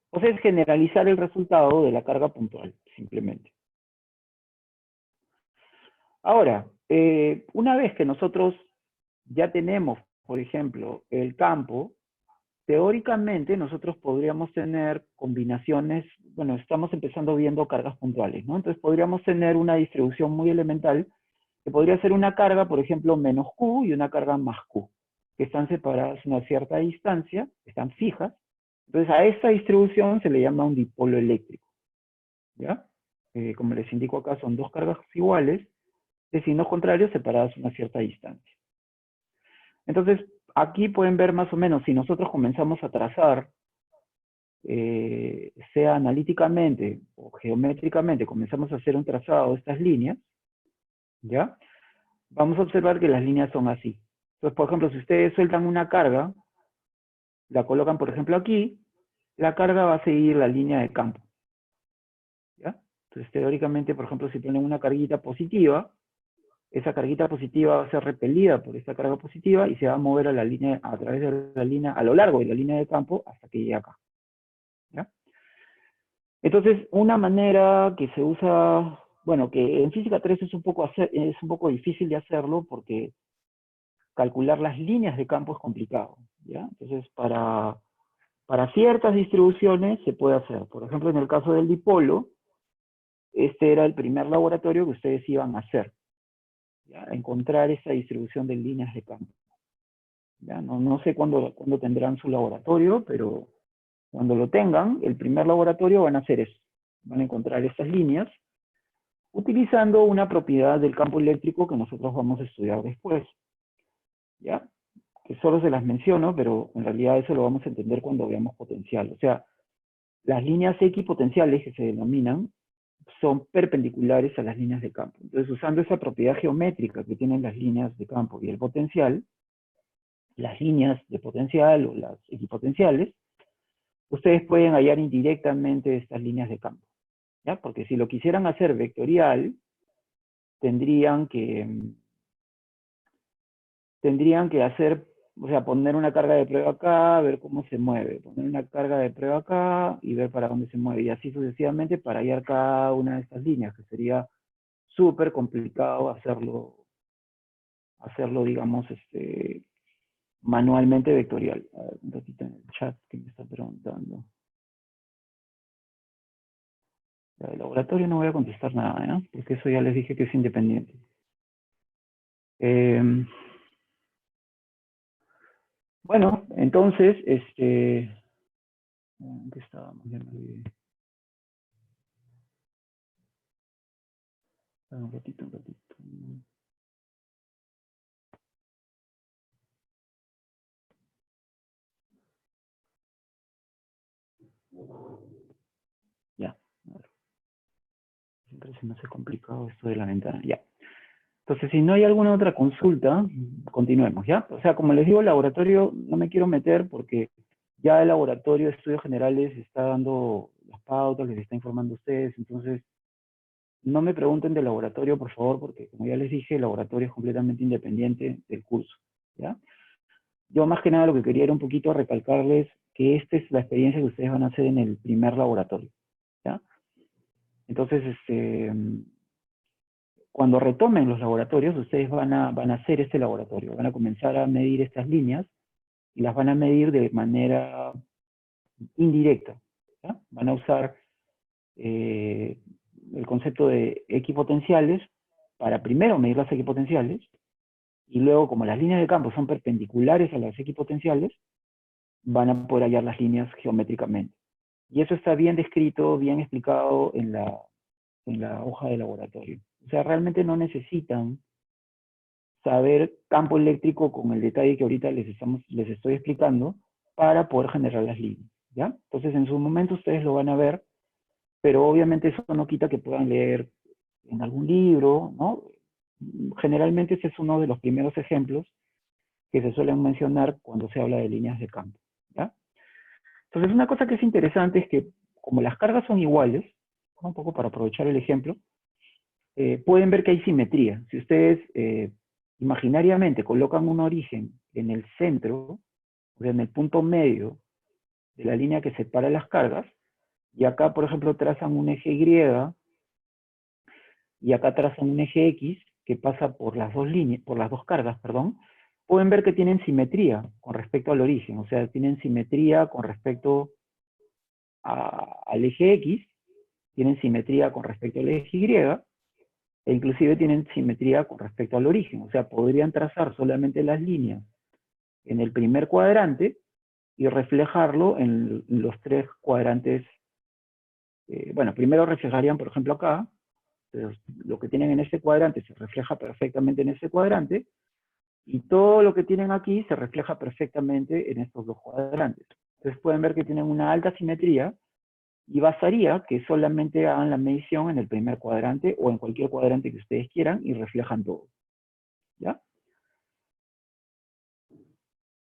O sea, es generalizar el resultado de la carga puntual, simplemente. Ahora, una vez que nosotros ya tenemos, por ejemplo, el campo, teóricamente nosotros podríamos tener combinaciones, bueno, estamos empezando viendo cargas puntuales, ¿no? Entonces podríamos tener una distribución muy elemental que podría ser una carga, por ejemplo, menos Q y una carga más Q, que están separadas a una cierta distancia, están fijas. Entonces a esta distribución se le llama un dipolo eléctrico, ¿ya? Como les indico acá, son dos cargas iguales de signos contrarios separadas a una cierta distancia. Entonces, aquí pueden ver más o menos, si nosotros comenzamos a trazar, sea analíticamente o geométricamente, comenzamos a hacer un trazado de estas líneas, ¿ya? Vamos a observar que las líneas son así. Entonces, por ejemplo, si ustedes sueltan una carga, la colocan, por ejemplo, aquí, la carga va a seguir la línea de campo, ¿ya? Entonces, teóricamente, por ejemplo, si ponen una carguita positiva, esa carguita positiva va a ser repelida por esta carga positiva y se va a mover a la línea, a través de la línea, a lo largo de la línea de campo hasta que llegue acá, ¿ya? Entonces, una manera que se usa, bueno, que en física 3 es un poco difícil de hacerlo porque calcular las líneas de campo es complicado, ¿ya? Entonces, para ciertas distribuciones se puede hacer. Por ejemplo, en el caso del dipolo, este era el primer laboratorio que ustedes iban a hacer, ¿ya? Encontrar esa distribución de líneas de campo. ¿Ya? No sé cuándo tendrán su laboratorio, pero cuando lo tengan, el primer laboratorio van a hacer eso. Van a encontrar estas líneas utilizando una propiedad del campo eléctrico que nosotros vamos a estudiar después. ¿Ya? Que solo se las menciono, pero en realidad eso lo vamos a entender cuando veamos potencial. O sea, las líneas equipotenciales que se denominan son perpendiculares a las líneas de campo. Entonces, usando esa propiedad geométrica que tienen las líneas de campo y el potencial, las líneas de potencial o las equipotenciales, ustedes pueden hallar indirectamente estas líneas de campo, ¿ya? Porque si lo quisieran hacer vectorial, tendrían que hacer, o sea, poner una carga de prueba acá, ver cómo se mueve, poner una carga de prueba acá y ver para dónde se mueve, y así sucesivamente para hallar cada una de estas líneas, que sería súper complicado hacerlo, digamos, manualmente vectorial. A ver, un ratito en el chat que me está preguntando. El laboratorio no voy a contestar nada, ¿no? Porque eso ya les dije que es independiente. Bueno, entonces, ¿qué estábamos? Ya me olvidé. Un ratito. Ya, a ver. Siempre se me hace complicado esto de la ventana, ya. Entonces, si no hay alguna otra consulta, continuemos, ¿ya? O sea, como les digo, el laboratorio no me quiero meter porque ya el laboratorio de estudios generales está dando las pautas, les está informando a ustedes, entonces no me pregunten del laboratorio, por favor, porque como ya les dije, el laboratorio es completamente independiente del curso, ¿ya? Yo más que nada lo que quería era un poquito recalcarles que esta es la experiencia que ustedes van a hacer en el primer laboratorio, ¿ya? Entonces, cuando retomen los laboratorios, ustedes van a hacer este laboratorio, van a comenzar a medir estas líneas y las van a medir de manera indirecta, ¿ya? Van a usar el concepto de equipotenciales para primero medir las equipotenciales y luego, como las líneas de campo son perpendiculares a las equipotenciales, van a poder hallar las líneas geométricamente. Y eso está bien descrito, bien explicado en la hoja de laboratorio. O sea, realmente no necesitan saber campo eléctrico con el detalle que ahorita les estoy explicando para poder generar las líneas, ¿ya? Entonces, en su momento ustedes lo van a ver, pero obviamente eso no quita que puedan leer en algún libro, ¿no? Generalmente ese es uno de los primeros ejemplos que se suelen mencionar cuando se habla de líneas de campo, ¿ya? Entonces, una cosa que es interesante es que como las cargas son iguales, ¿no? Un poco para aprovechar el ejemplo, pueden ver que hay simetría. Si ustedes imaginariamente colocan un origen en el centro, o sea, en el punto medio de la línea que separa las cargas, y acá, por ejemplo, trazan un eje Y, y acá trazan un eje X, que pasa por las dos líneas, por las dos cargas, perdón, pueden ver que tienen simetría con respecto al origen, o sea, tienen simetría con respecto al eje X, tienen simetría con respecto al eje Y, e inclusive tienen simetría con respecto al origen, o sea, podrían trazar solamente las líneas en el primer cuadrante y reflejarlo en los tres cuadrantes. Bueno, primero reflejarían, por ejemplo, acá, entonces, lo que tienen en ese cuadrante se refleja perfectamente en ese cuadrante, y todo lo que tienen aquí se refleja perfectamente en estos dos cuadrantes. Entonces pueden ver que tienen una alta simetría, y bastaría que solamente hagan la medición en el primer cuadrante o en cualquier cuadrante que ustedes quieran y reflejan todo, ¿ya?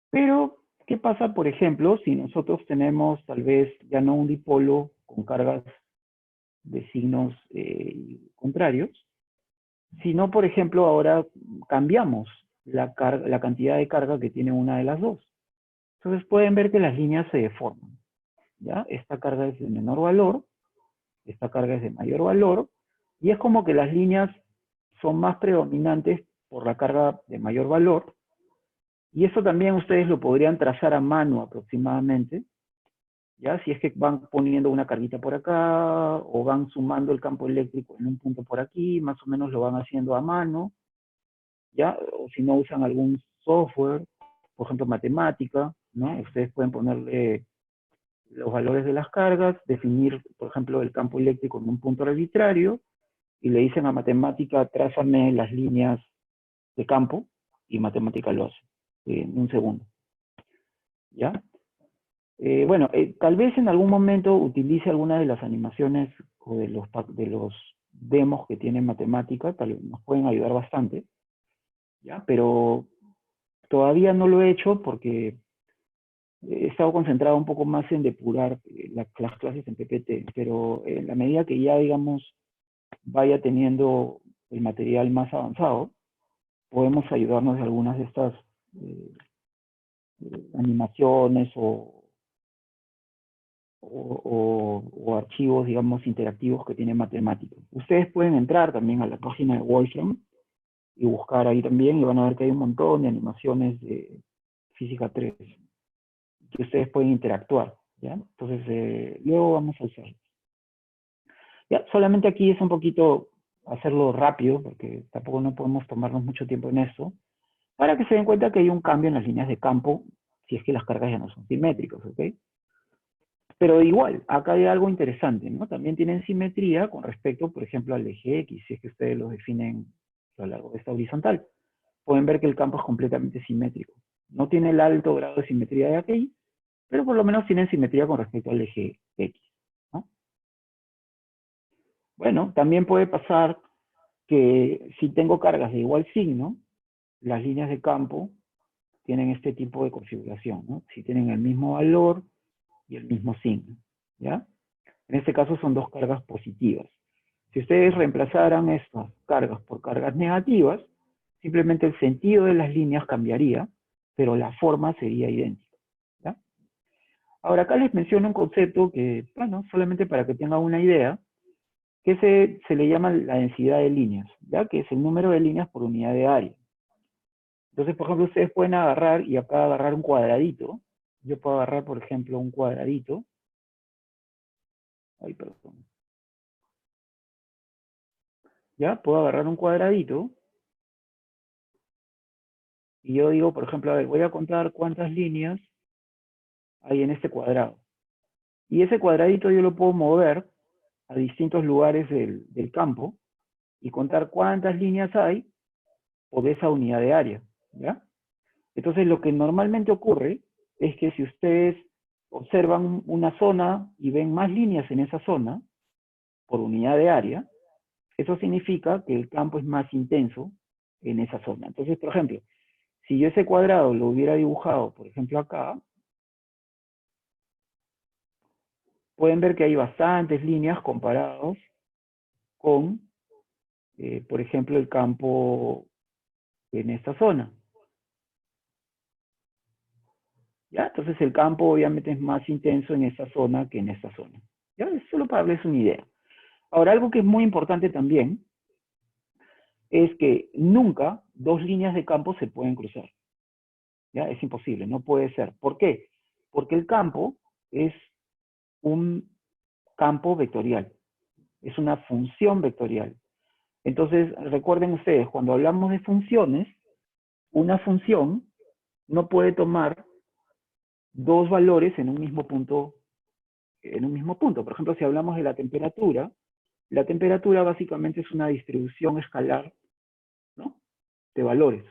Pero, ¿qué pasa, por ejemplo, si nosotros tenemos tal vez ya no un dipolo con cargas de signos contrarios, sino, por ejemplo, ahora cambiamos la cantidad de carga que tiene una de las dos? Entonces pueden ver que las líneas se deforman, ¿ya? Esta carga es de menor valor, esta carga es de mayor valor, y es como que las líneas son más predominantes por la carga de mayor valor, y eso también ustedes lo podrían trazar a mano aproximadamente, ¿ya? Si es que van poniendo una carguita por acá, o van sumando el campo eléctrico en un punto por aquí, más o menos lo van haciendo a mano, ¿ya? O si no usan algún software, por ejemplo matemática, ¿no? Ustedes pueden ponerle los valores de las cargas, definir, por ejemplo, el campo eléctrico en un punto arbitrario, y le dicen a matemática, trázame las líneas de campo, y matemática lo hace en un segundo, ¿ya? Bueno, tal vez en algún momento utilice alguna de las animaciones o de los demos que tiene matemática, tal vez nos pueden ayudar bastante, ¿ya? Pero todavía no lo he hecho porque he estado concentrado un poco más en depurar las clases en PPT, pero en la medida que ya, digamos, vaya teniendo el material más avanzado, podemos ayudarnos de algunas de estas eh, animaciones o archivos, digamos, interactivos que tiene matemática. Ustedes pueden entrar también a la página de Wolfram y buscar ahí también, y van a ver que hay un montón de animaciones de física 3 que ustedes pueden interactuar, ¿ya? Entonces, luego vamos a usarlo. Ya, solamente aquí es un poquito hacerlo rápido, porque tampoco no podemos tomarnos mucho tiempo en eso, para que se den cuenta que hay un cambio en las líneas de campo si es que las cargas ya no son simétricas, ¿ok? Pero igual, acá hay algo interesante, ¿no? También tienen simetría con respecto, por ejemplo, al eje X, si es que ustedes lo definen a lo largo de esta horizontal. Pueden ver que el campo es completamente simétrico. No tiene el alto grado de simetría de aquí, pero por lo menos tienen simetría con respecto al eje X, ¿no? Bueno, también puede pasar que si tengo cargas de igual signo, las líneas de campo tienen este tipo de configuración, ¿no? Si tienen el mismo valor y el mismo signo, ¿ya? En este caso son dos cargas positivas. Si ustedes reemplazaran estas cargas por cargas negativas, simplemente el sentido de las líneas cambiaría, pero la forma sería idéntica, ¿ya? Ahora acá les menciono un concepto que, bueno, solamente para que tengan una idea, que se le llama la densidad de líneas, ¿ya? Que es el número de líneas por unidad de área. Entonces, por ejemplo, ustedes pueden agarrar y acá agarrar un cuadradito. Yo puedo agarrar, por ejemplo, un cuadradito. Ay, perdón. ¿Ya? Puedo agarrar un cuadradito y yo digo, por ejemplo, a ver, voy a contar cuántas líneas hay en este cuadrado. Y ese cuadradito yo lo puedo mover a distintos lugares del campo y contar cuántas líneas hay por esa unidad de área, ¿ya? Entonces, lo que normalmente ocurre es que si ustedes observan una zona y ven más líneas en esa zona, por unidad de área, eso significa que el campo es más intenso en esa zona. Entonces, por ejemplo, si yo ese cuadrado lo hubiera dibujado, por ejemplo, acá, pueden ver que hay bastantes líneas comparados con, por ejemplo, el campo en esta zona. ¿Ya? Entonces el campo obviamente es más intenso en esta zona que en esta zona. ¿Ya? Es solo para darles una idea. Ahora, algo que es muy importante también es que nunca dos líneas de campo se pueden cruzar. ¿Ya? Es imposible, no puede ser. ¿Por qué? Porque el campo es un campo vectorial, es una función vectorial. Entonces, recuerden ustedes, cuando hablamos de funciones, una función no puede tomar dos valores en un mismo punto. Por ejemplo, si hablamos de la temperatura básicamente es una distribución escalar, ¿no?, de valores.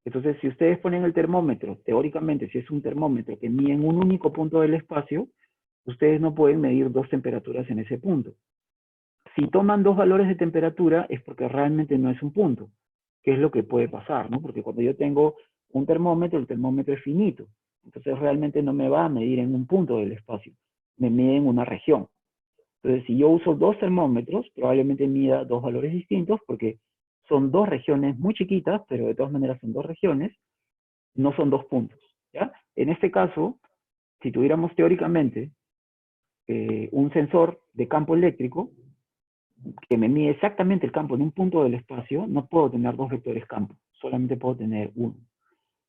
Entonces, si ustedes ponen el termómetro, teóricamente, si es un termómetro que mide en un único punto del espacio, ustedes no pueden medir dos temperaturas en ese punto. Si toman dos valores de temperatura es porque realmente no es un punto, que es lo que puede pasar, ¿no? Porque cuando yo tengo un termómetro, el termómetro es finito. Entonces realmente no me va a medir en un punto del espacio, me mide en una región. Entonces, si yo uso dos termómetros, probablemente mida dos valores distintos porque son dos regiones muy chiquitas, pero de todas maneras son dos regiones, no son dos puntos, ¿ya? En este caso, si tuviéramos teóricamente un sensor de campo eléctrico que me mide exactamente el campo en un punto del espacio, no puedo tener dos vectores campo, solamente puedo tener uno.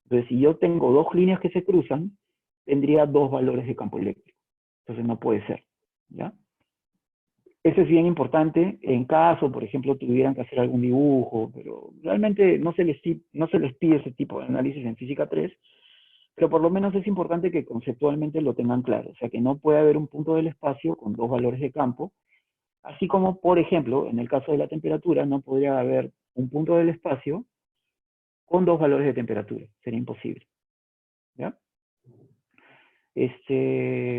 Entonces, si yo tengo dos líneas que se cruzan, tendría dos valores de campo eléctrico. Entonces no puede ser, ¿ya? Eso es bien importante en caso, por ejemplo, tuvieran que hacer algún dibujo, pero realmente no se les pide ese tipo de análisis en física 3, pero por lo menos es importante que conceptualmente lo tengan claro, o sea, que no puede haber un punto del espacio con dos valores de campo, así como, por ejemplo, en el caso de la temperatura, no podría haber un punto del espacio con dos valores de temperatura, sería imposible, ¿ya?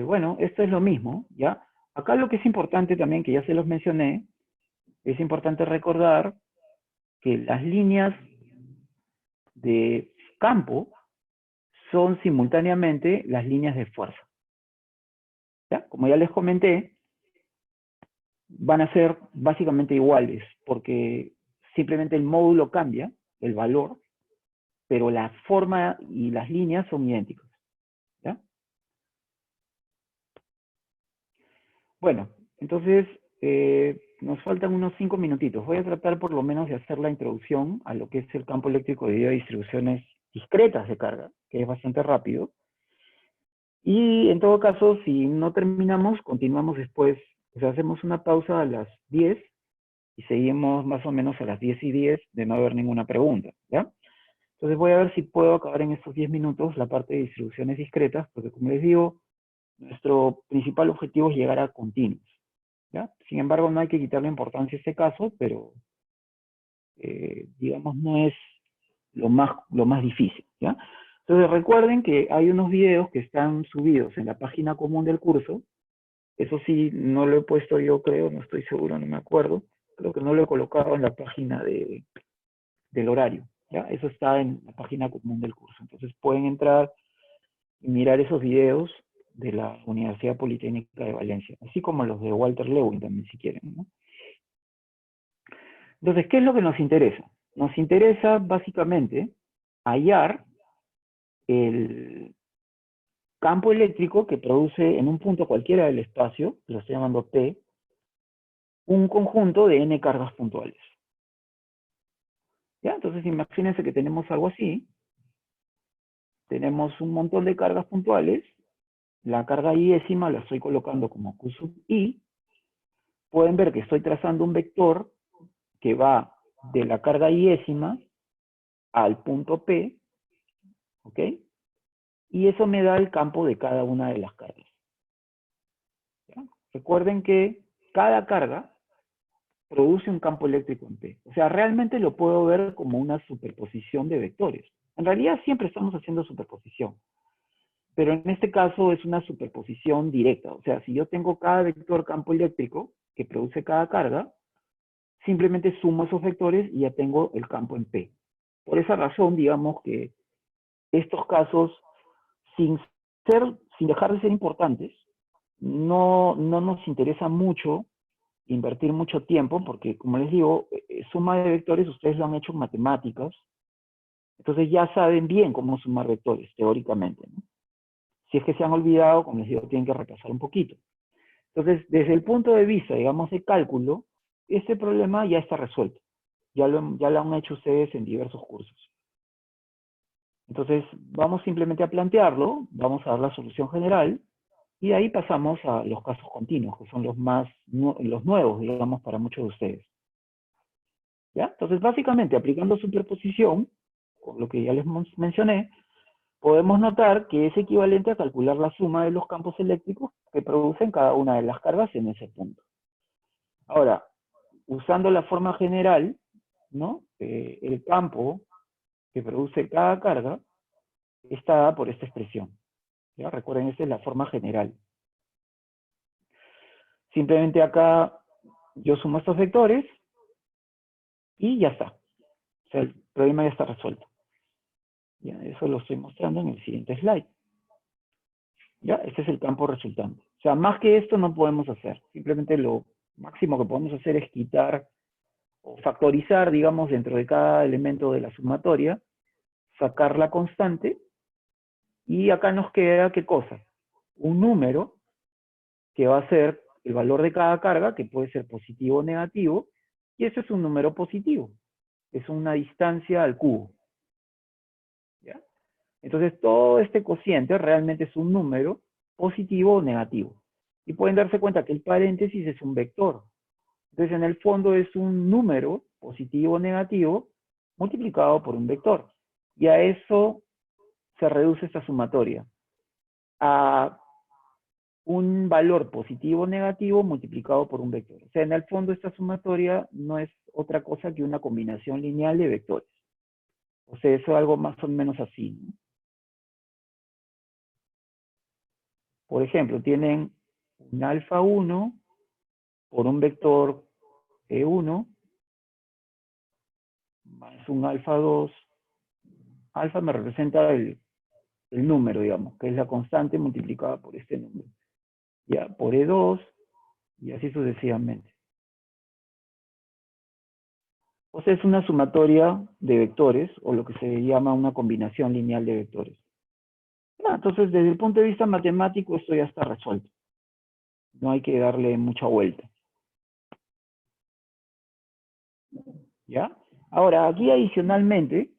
Bueno, esto es lo mismo, ¿ya? Acá lo que es importante también, que ya se los mencioné, es importante recordar que las líneas de campo son simultáneamente las líneas de fuerza, ¿ya? Como ya les comenté, van a ser básicamente iguales, porque simplemente el módulo cambia, el valor, pero la forma y las líneas son idénticas, ¿ya? Bueno, entonces nos faltan unos 5 minutitos. Voy a tratar por lo menos de hacer la introducción a lo que es el campo eléctrico debido a distribuciones discretas de carga, que es bastante rápido. Y en todo caso, si no terminamos, continuamos después. O sea, hacemos una pausa a las 10 y seguimos más o menos a las 10:10 de no haber ninguna pregunta, ¿ya? Entonces voy a ver si puedo acabar en estos 10 minutos la parte de distribuciones discretas, porque como les digo, nuestro principal objetivo es llegar a continuos, ¿ya? Sin embargo, no hay que quitarle importancia a este caso, pero digamos no es lo más difícil, ¿ya? Entonces recuerden que hay unos videos que están subidos en la página común del curso. Eso sí, no lo he puesto yo, creo, no estoy seguro, no me acuerdo. Creo que no lo he colocado en la página del horario, ¿ya? Eso está en la página común del curso. Entonces pueden entrar y mirar esos videos de la Universidad Politécnica de Valencia, así como los de Walter Lewin también, si quieren, ¿no? Entonces, ¿qué es lo que nos interesa? Nos interesa básicamente hallar el campo eléctrico que produce en un punto cualquiera del espacio, lo estoy llamando P, un conjunto de n cargas puntuales. ¿Ya? Entonces imagínense que tenemos algo así, tenemos un montón de cargas puntuales, la carga iésima la estoy colocando como Q sub I, pueden ver que estoy trazando un vector que va de la carga iésima al punto P, ¿ok? Y eso me da el campo de cada una de las cargas. ¿Ya? Recuerden que cada carga produce un campo eléctrico en P. O sea, realmente lo puedo ver como una superposición de vectores. En realidad siempre estamos haciendo superposición, pero en este caso es una superposición directa. O sea, si yo tengo cada vector campo eléctrico que produce cada carga, simplemente sumo esos vectores y ya tengo el campo en P. Por esa razón, digamos que estos casos, sin, sin dejar de ser importantes, no nos interesa mucho invertir mucho tiempo, porque como les digo, suma de vectores ustedes lo han hecho en matemáticas, entonces ya saben bien cómo sumar vectores, teóricamente, ¿no? Si es que se han olvidado, como les digo, tienen que repasar un poquito. Entonces, desde el punto de vista, digamos, de cálculo, este problema ya está resuelto. Ya lo han hecho ustedes en diversos cursos. Entonces, vamos simplemente a plantearlo, vamos a dar la solución general, y de ahí pasamos a los casos continuos, que son los los nuevos, digamos, para muchos de ustedes. ¿Ya? Entonces, básicamente, aplicando superposición, con lo que ya les mencioné, podemos notar que es equivalente a calcular la suma de los campos eléctricos que producen cada una de las cargas en ese punto. Ahora, usando la forma general, ¿no? El campo que produce cada carga está dada por esta expresión. ¿Ya? Recuerden, esta es la forma general. Simplemente acá yo sumo estos vectores y ya está. O sea, el problema ya está resuelto. Ya, eso lo estoy mostrando en el siguiente slide. ¿Ya? Este es el campo resultante. O sea, más que esto no podemos hacer. Simplemente lo máximo que podemos hacer es quitar o factorizar, digamos, dentro de cada elemento de la sumatoria, sacar la constante, y acá nos queda, ¿qué cosa? Un número que va a ser el valor de cada carga, que puede ser positivo o negativo, y eso es un número positivo. Es una distancia al cubo. ¿Ya? Entonces, todo este cociente realmente es un número positivo o negativo. Y pueden darse cuenta que el paréntesis es un vector. Entonces, en el fondo es un número positivo o negativo multiplicado por un vector. Y a eso se reduce esta sumatoria. A un valor positivo o negativo multiplicado por un vector. O sea, en el fondo esta sumatoria no es otra cosa que una combinación lineal de vectores. O sea, eso es algo más o menos así, ¿no? Por ejemplo, tienen un alfa 1 por un vector E1 más un alfa 2. Alfa me representa el número, digamos, que es la constante multiplicada por este número. Ya, por E2 y así sucesivamente. O sea, es una sumatoria de vectores, o lo que se llama una combinación lineal de vectores. Entonces, desde el punto de vista matemático, esto ya está resuelto. No hay que darle mucha vuelta. ¿Ya? Ahora, aquí adicionalmente,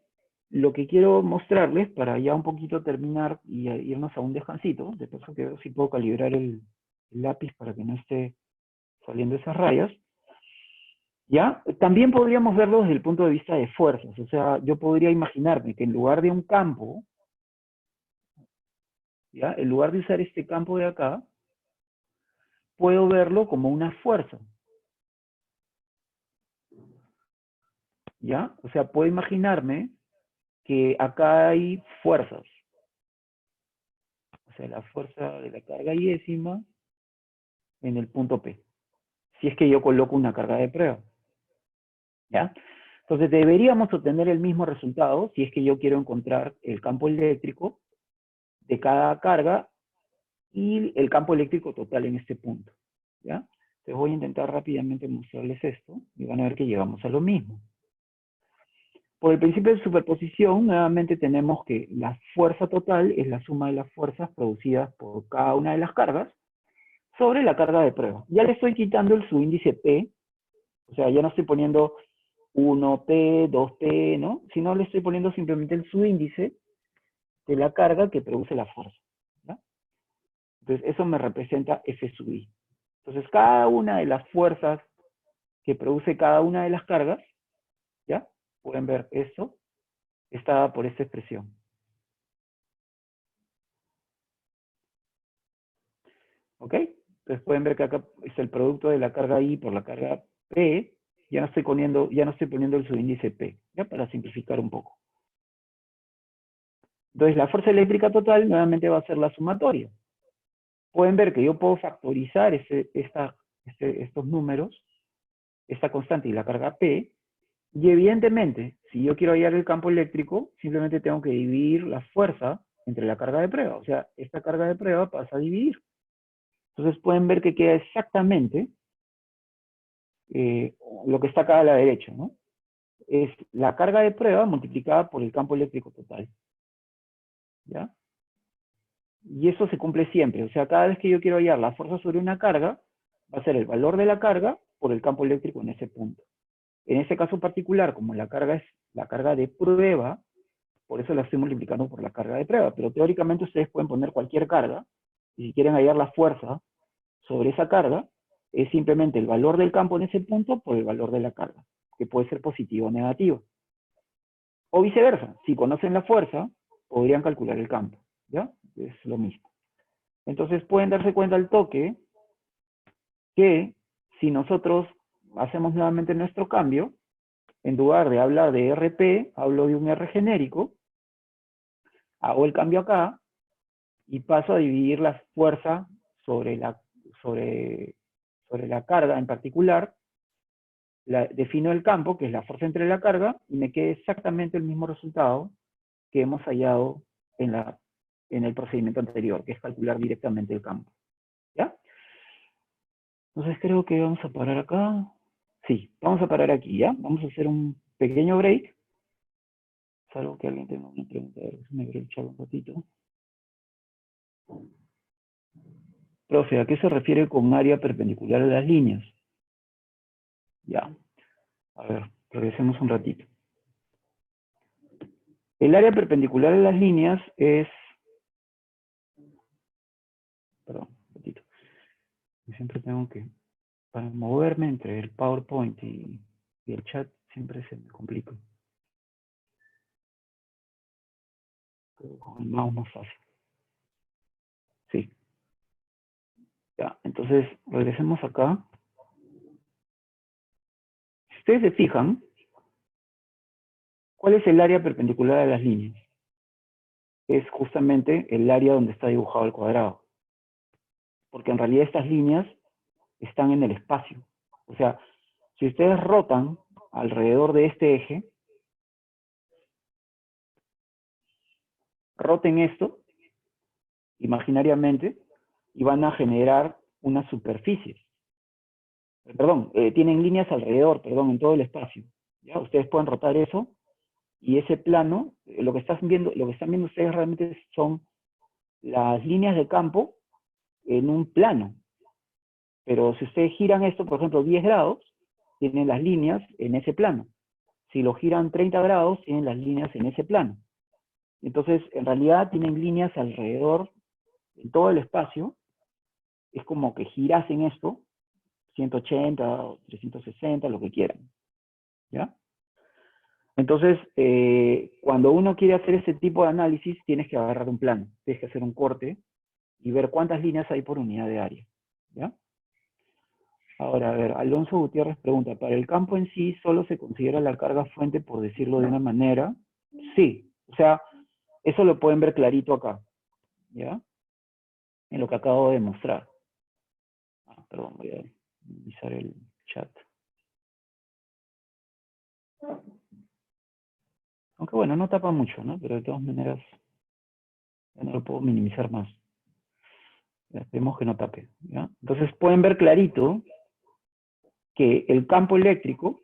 lo que quiero mostrarles, para ya un poquito terminar y irnos a un descansito, de paso que veo si puedo calibrar el lápiz para que no esté saliendo esas rayas, ¿ya? También podríamos verlo desde el punto de vista de fuerzas. O sea, yo podría imaginarme que en lugar de un campo, ¿ya? En lugar de usar este campo de acá, puedo verlo como una fuerza. ¿Ya? O sea, puedo imaginarme que acá hay fuerzas. O sea, la fuerza de la carga yésima en el punto P. Si es que yo coloco una carga de prueba. ¿Ya? Entonces deberíamos obtener el mismo resultado si es que yo quiero encontrar el campo eléctrico de cada carga y el campo eléctrico total en este punto. ¿Ya? Entonces voy a intentar rápidamente mostrarles esto y van a ver que llegamos a lo mismo. Por el principio de superposición, nuevamente tenemos que la fuerza total es la suma de las fuerzas producidas por cada una de las cargas sobre la carga de prueba. Ya le estoy quitando el subíndice P, o sea, ya no estoy poniendo 1P, 2P, ¿no? Sino le estoy poniendo simplemente el subíndice de la carga que produce la fuerza. ¿Ya? Entonces, eso me representa F sub I. Entonces, cada una de las fuerzas que produce cada una de las cargas, ¿ya? Pueden ver esto, está por esta expresión. ¿Ok? Entonces pueden ver que acá es el producto de la carga I por la carga P, ya no estoy poniendo el subíndice P, ya para simplificar un poco. Entonces la fuerza eléctrica total nuevamente va a ser la sumatoria. Pueden ver que yo puedo factorizar estos números, esta constante y la carga P, y evidentemente, si yo quiero hallar el campo eléctrico, simplemente tengo que dividir la fuerza entre la carga de prueba. O sea, esta carga de prueba pasa a dividir. Entonces pueden ver que queda exactamente lo que está acá a la derecha, ¿no? Es la carga de prueba multiplicada por el campo eléctrico total. ¿Ya? Y eso se cumple siempre. O sea, cada vez que yo quiero hallar la fuerza sobre una carga, va a ser el valor de la carga por el campo eléctrico en ese punto. En este caso particular, como la carga es la carga de prueba, por eso la estoy multiplicando por la carga de prueba. Pero teóricamente ustedes pueden poner cualquier carga, y si quieren hallar la fuerza sobre esa carga, es simplemente el valor del campo en ese punto por el valor de la carga, que puede ser positivo o negativo. O viceversa, si conocen la fuerza, podrían calcular el campo, ¿ya? Es lo mismo. Entonces pueden darse cuenta al toque que si nosotros hacemos nuevamente nuestro cambio, en lugar de hablar de RP, hablo de un R genérico, hago el cambio acá y paso a dividir la fuerza sobre la carga en particular, defino el campo, que es la fuerza entre la carga, y me queda exactamente el mismo resultado que hemos hallado en el procedimiento anterior, que es calcular directamente el campo. ¿Ya? Entonces creo que vamos a parar acá. Sí, vamos a parar aquí, ¿ya? Vamos a hacer un pequeño break. Salvo que alguien tenga una pregunta. A ver, déjame ver el chat un ratito. Profe, ¿a qué se refiere con área perpendicular a las líneas? Ya. A ver, regresemos un ratito. El área perpendicular a las líneas es... Perdón, un ratito. Siempre tengo que... Para moverme entre el PowerPoint y el chat, siempre se me complica. Pero con el mouse más fácil. Sí. Ya, entonces, regresemos acá. Si ustedes se fijan, ¿cuál es el área perpendicular a las líneas? Es justamente el área donde está dibujado el cuadrado. Porque en realidad estas líneas están en el espacio. O sea, si ustedes rotan alrededor de este eje, roten esto imaginariamente y van a generar una superficie. Perdón, tienen líneas alrededor, perdón, en todo el espacio. ¿Ya? Ustedes pueden rotar eso y ese plano, lo que están viendo ustedes realmente son las líneas de campo en un plano. Pero si ustedes giran esto, por ejemplo, 10 grados, tienen las líneas en ese plano. Si lo giran 30 grados, tienen las líneas en ese plano. Entonces, en realidad tienen líneas alrededor en todo el espacio. Es como que girasen esto, 180 o 360, lo que quieran. ¿Ya? Entonces, cuando uno quiere hacer ese tipo de análisis, tienes que agarrar un plano. Tienes que hacer un corte y ver cuántas líneas hay por unidad de área. ¿Ya? Ahora, a ver, Alonso Gutiérrez pregunta, ¿para el campo en sí solo se considera la carga fuente, por decirlo de una manera? Sí, o sea, eso lo pueden ver clarito acá, ¿ya? En lo que acabo de mostrar. Ah, perdón, voy a minimizar el chat. Aunque bueno, no tapa mucho, ¿no? Pero de todas maneras, ya no lo puedo minimizar más. Ya, vemos que no tape, ¿ya? Entonces pueden ver clarito que el campo eléctrico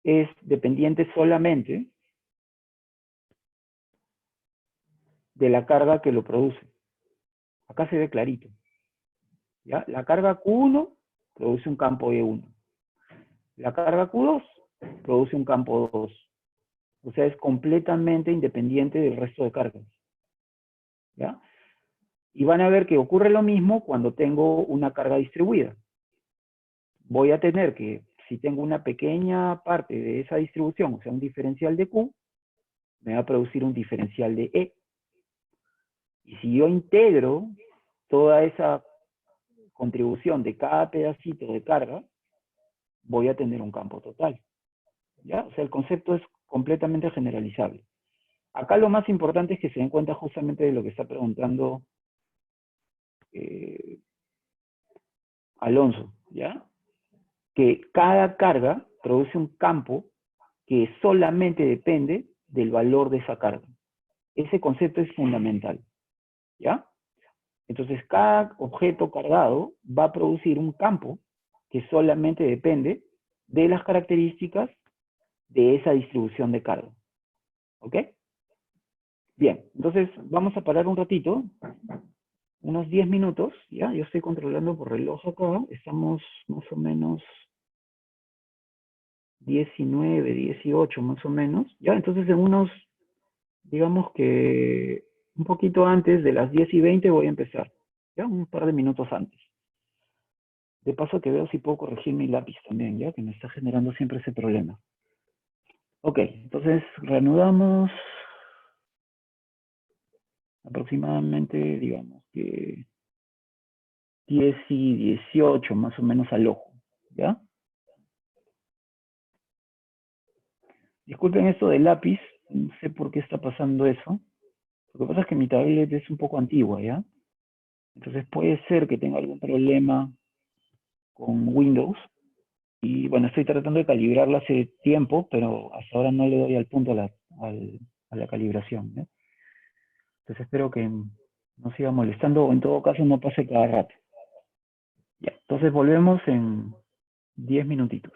es dependiente solamente de la carga que lo produce. Acá se ve clarito. ¿Ya? La carga Q1 produce un campo E1. La carga Q2 produce un campo 2. O sea, es completamente independiente del resto de cargas. ¿Ya? Y van a ver que ocurre lo mismo cuando tengo una carga distribuida. Voy a tener que, si tengo una pequeña parte de esa distribución, o sea, un diferencial de Q, me va a producir un diferencial de E. Y si yo integro toda esa contribución de cada pedacito de carga, voy a tener un campo total. ¿Ya? O sea, el concepto es completamente generalizable. Acá lo más importante es que se den cuenta justamente de lo que está preguntando eh, Alonso, ¿ya? Que cada carga produce un campo que solamente depende del valor de esa carga. Ese concepto es fundamental, ¿ya? Entonces, cada objeto cargado va a producir un campo que solamente depende de las características de esa distribución de carga. ¿Ok? Bien, entonces vamos a parar un ratito, unos 10 minutos, ¿ya? Yo estoy controlando por reloj acá, estamos más o menos 19, 18 más o menos, ¿ya? Entonces en unos, digamos que un poquito antes de las 10:20 voy a empezar, ¿ya? Un par de minutos antes. De paso que veo si puedo corregir mi lápiz también, ¿ya? Que me está generando siempre ese problema. Ok, entonces reanudamos aproximadamente, digamos que 10:18 más o menos al ojo, ¿ya? Disculpen esto del lápiz, no sé por qué está pasando eso. Lo que pasa es que mi tablet es un poco antigua, ¿ya? Entonces puede ser que tenga algún problema con Windows. Y bueno, estoy tratando de calibrarla hace tiempo, pero hasta ahora no le doy al punto a la calibración, ¿ya? Entonces espero que no siga molestando o en todo caso no pase cada rato. Ya, entonces volvemos en 10 minutitos.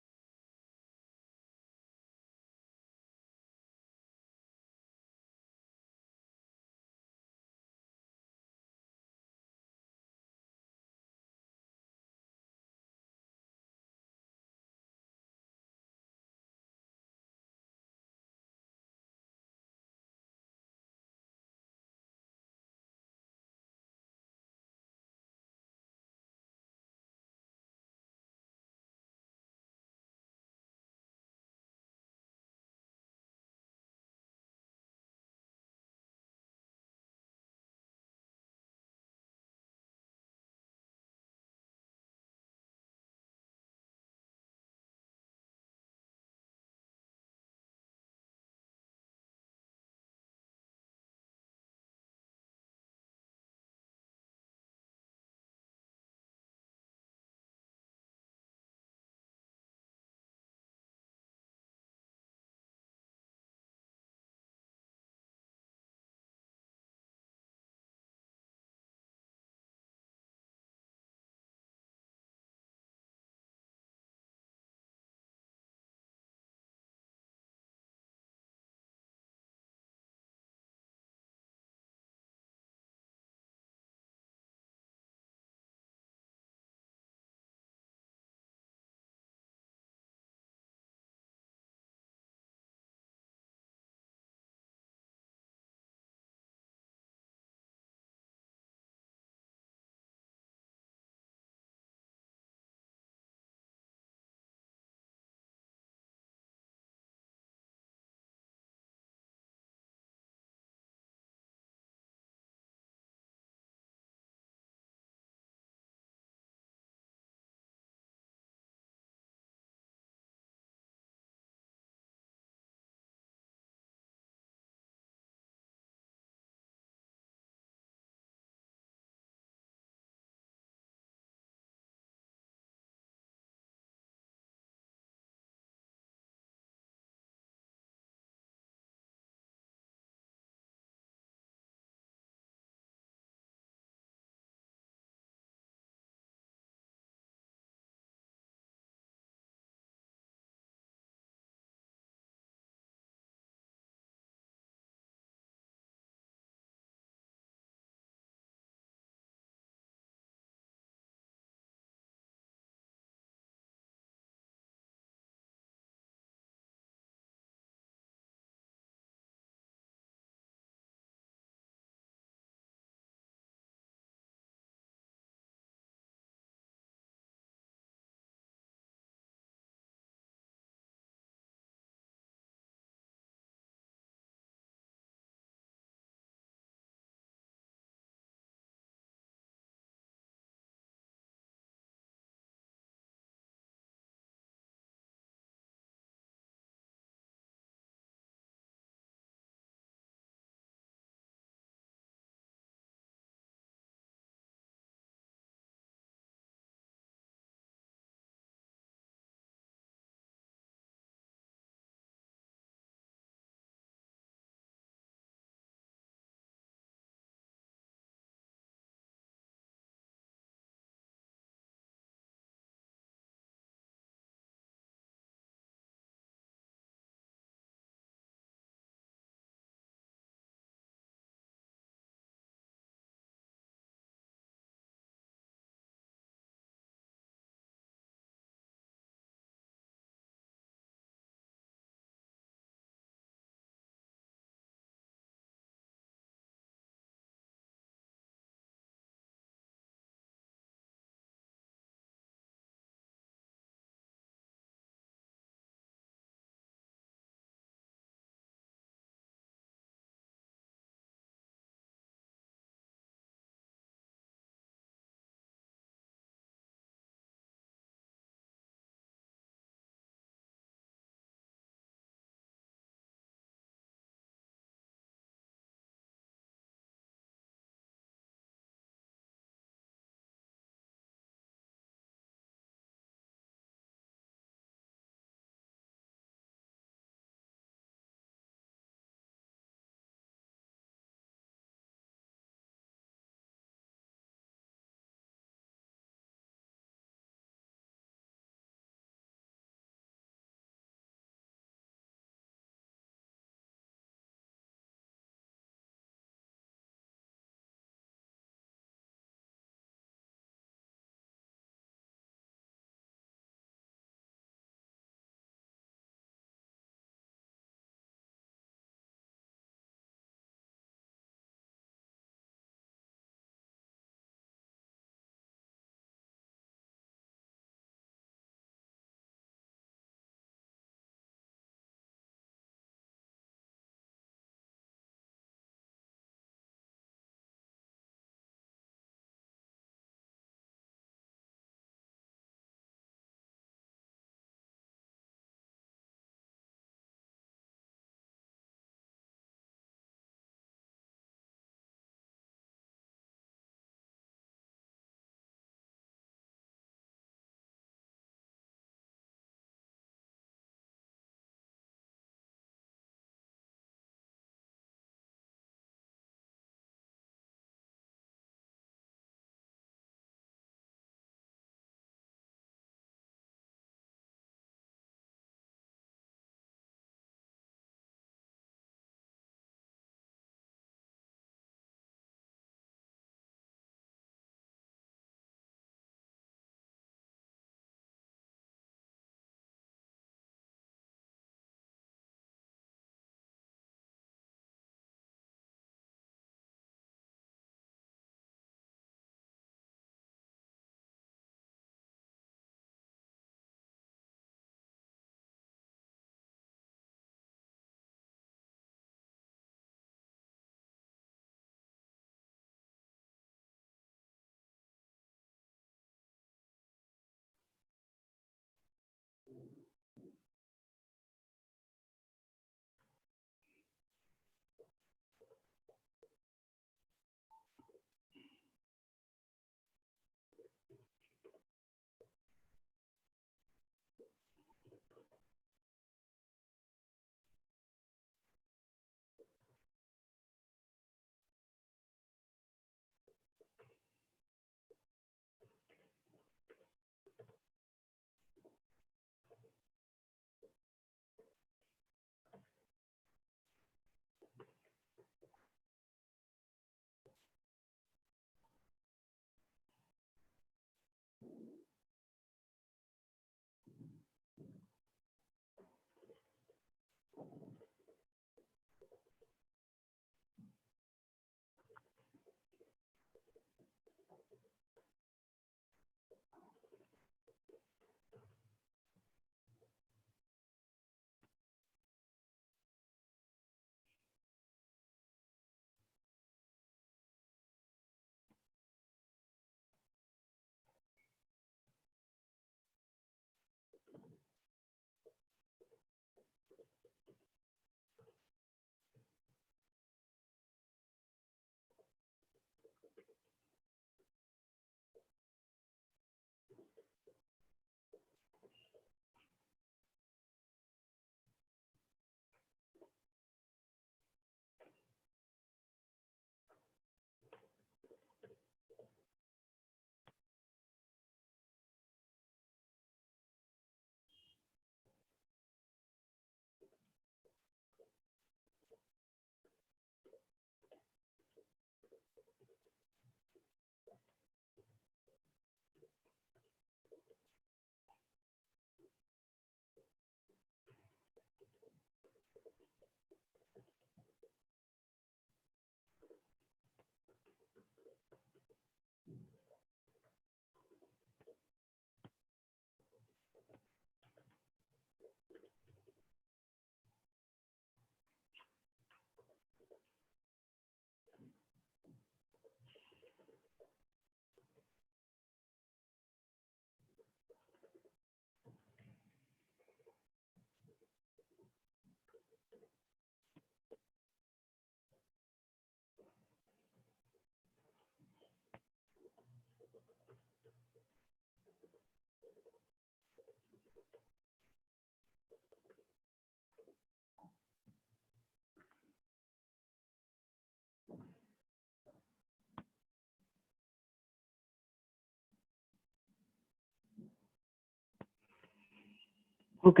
Ok,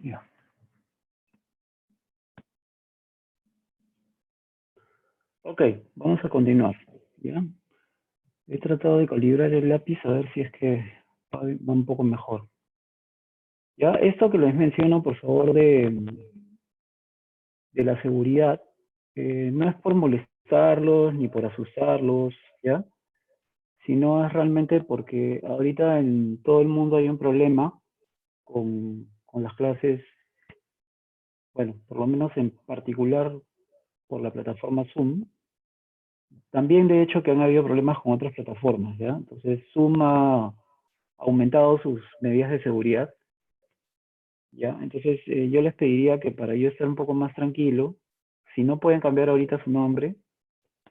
ya. Ok, vamos a continuar, ¿ya? He tratado de calibrar el lápiz a ver si es que va un poco mejor. Ya, esto que les menciono, por favor, de la seguridad, no es por molestarlos ni por asustarlos, ¿ya? Sino es realmente porque ahorita en todo el mundo hay un problema con las clases, bueno, por lo menos en particular por la plataforma Zoom. También, de hecho, que han habido problemas con otras plataformas, ¿ya? Entonces, Zoom ha aumentado sus medidas de seguridad, ¿ya? Entonces, yo les pediría que para yo estar un poco más tranquilo, si no pueden cambiar ahorita su nombre,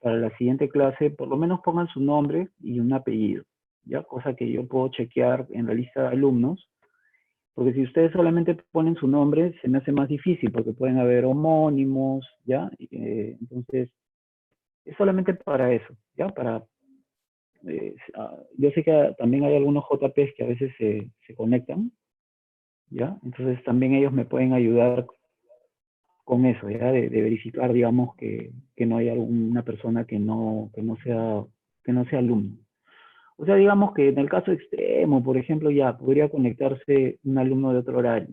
para la siguiente clase, por lo menos pongan su nombre y un apellido, ¿ya? Cosa que yo puedo chequear en la lista de alumnos, porque si ustedes solamente ponen su nombre, se me hace más difícil, porque pueden haber homónimos, ¿ya? Entonces, es solamente para eso, ¿ya? Yo sé que también hay algunos JPs que a veces se conectan, ¿ya? Entonces también ellos me pueden ayudar con eso, ¿ya? De verificar, digamos, que no hay alguna persona que no sea alumno. O sea, digamos que en el caso extremo, por ejemplo, ya podría conectarse un alumno de otro horario,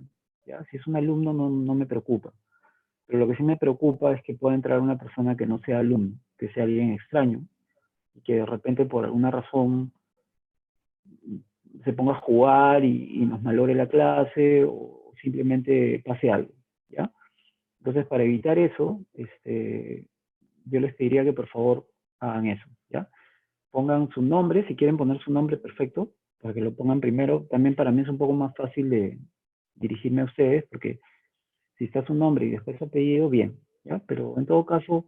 ¿ya? Si es un alumno no me preocupa, pero lo que sí me preocupa es que pueda entrar una persona que no sea alumno, que sea alguien extraño, y que de repente por alguna razón se ponga a jugar y nos malore la clase o simplemente pase algo, ¿ya? Entonces, para evitar eso, yo les pediría que por favor hagan eso, ¿ya? Pongan su nombre, si quieren poner su nombre, perfecto, para que lo pongan primero. También para mí es un poco más fácil de dirigirme a ustedes, porque si está su nombre y después su apellido, bien, ¿ya? Pero en todo caso,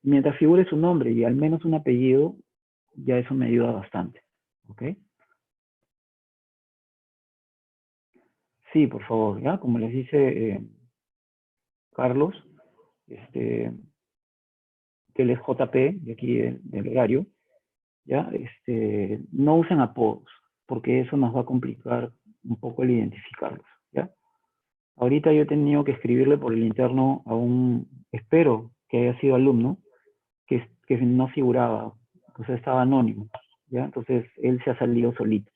mientras figure su nombre y al menos un apellido, ya eso me ayuda bastante, ¿ok? Sí, por favor, ¿ya? Como les dice Carlos, este, que él es JP, de aquí del horario, ¿ya? No usen apodos, porque eso nos va a complicar un poco el identificarlos, ¿ya? Ahorita yo he tenido que escribirle por el interno a espero que haya sido alumno, que no figuraba, o sea, estaba anónimo, ¿ya? Entonces, él se ha salido solito.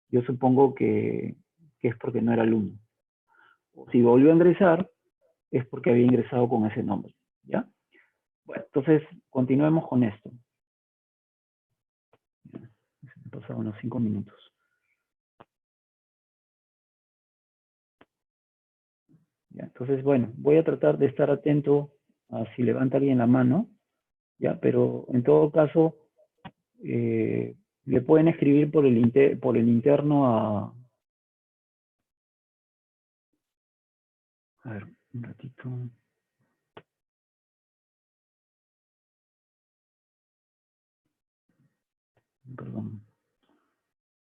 Yo supongo que es porque no era alumno. O si volvió a ingresar, es porque había ingresado con ese nombre, ¿ya? Bueno, entonces, continuemos con esto. Me pasaron unos 5 minutos. ¿Ya? Entonces, bueno, voy a tratar de estar atento a si levanta alguien la mano, ¿ya? Pero en todo caso, le pueden escribir por el interno a ver, un ratito, perdón,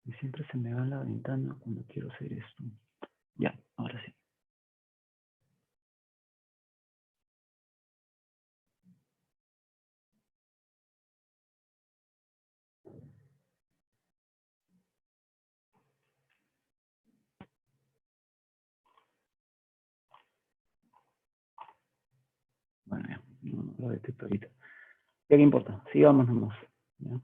y siempre se me va la ventana cuando quiero hacer esto. Ya, ahora sí. Bueno, ya, no lo detecto ahorita. Ya, ¿qué importa? Sigamos nomás. ¿Ya?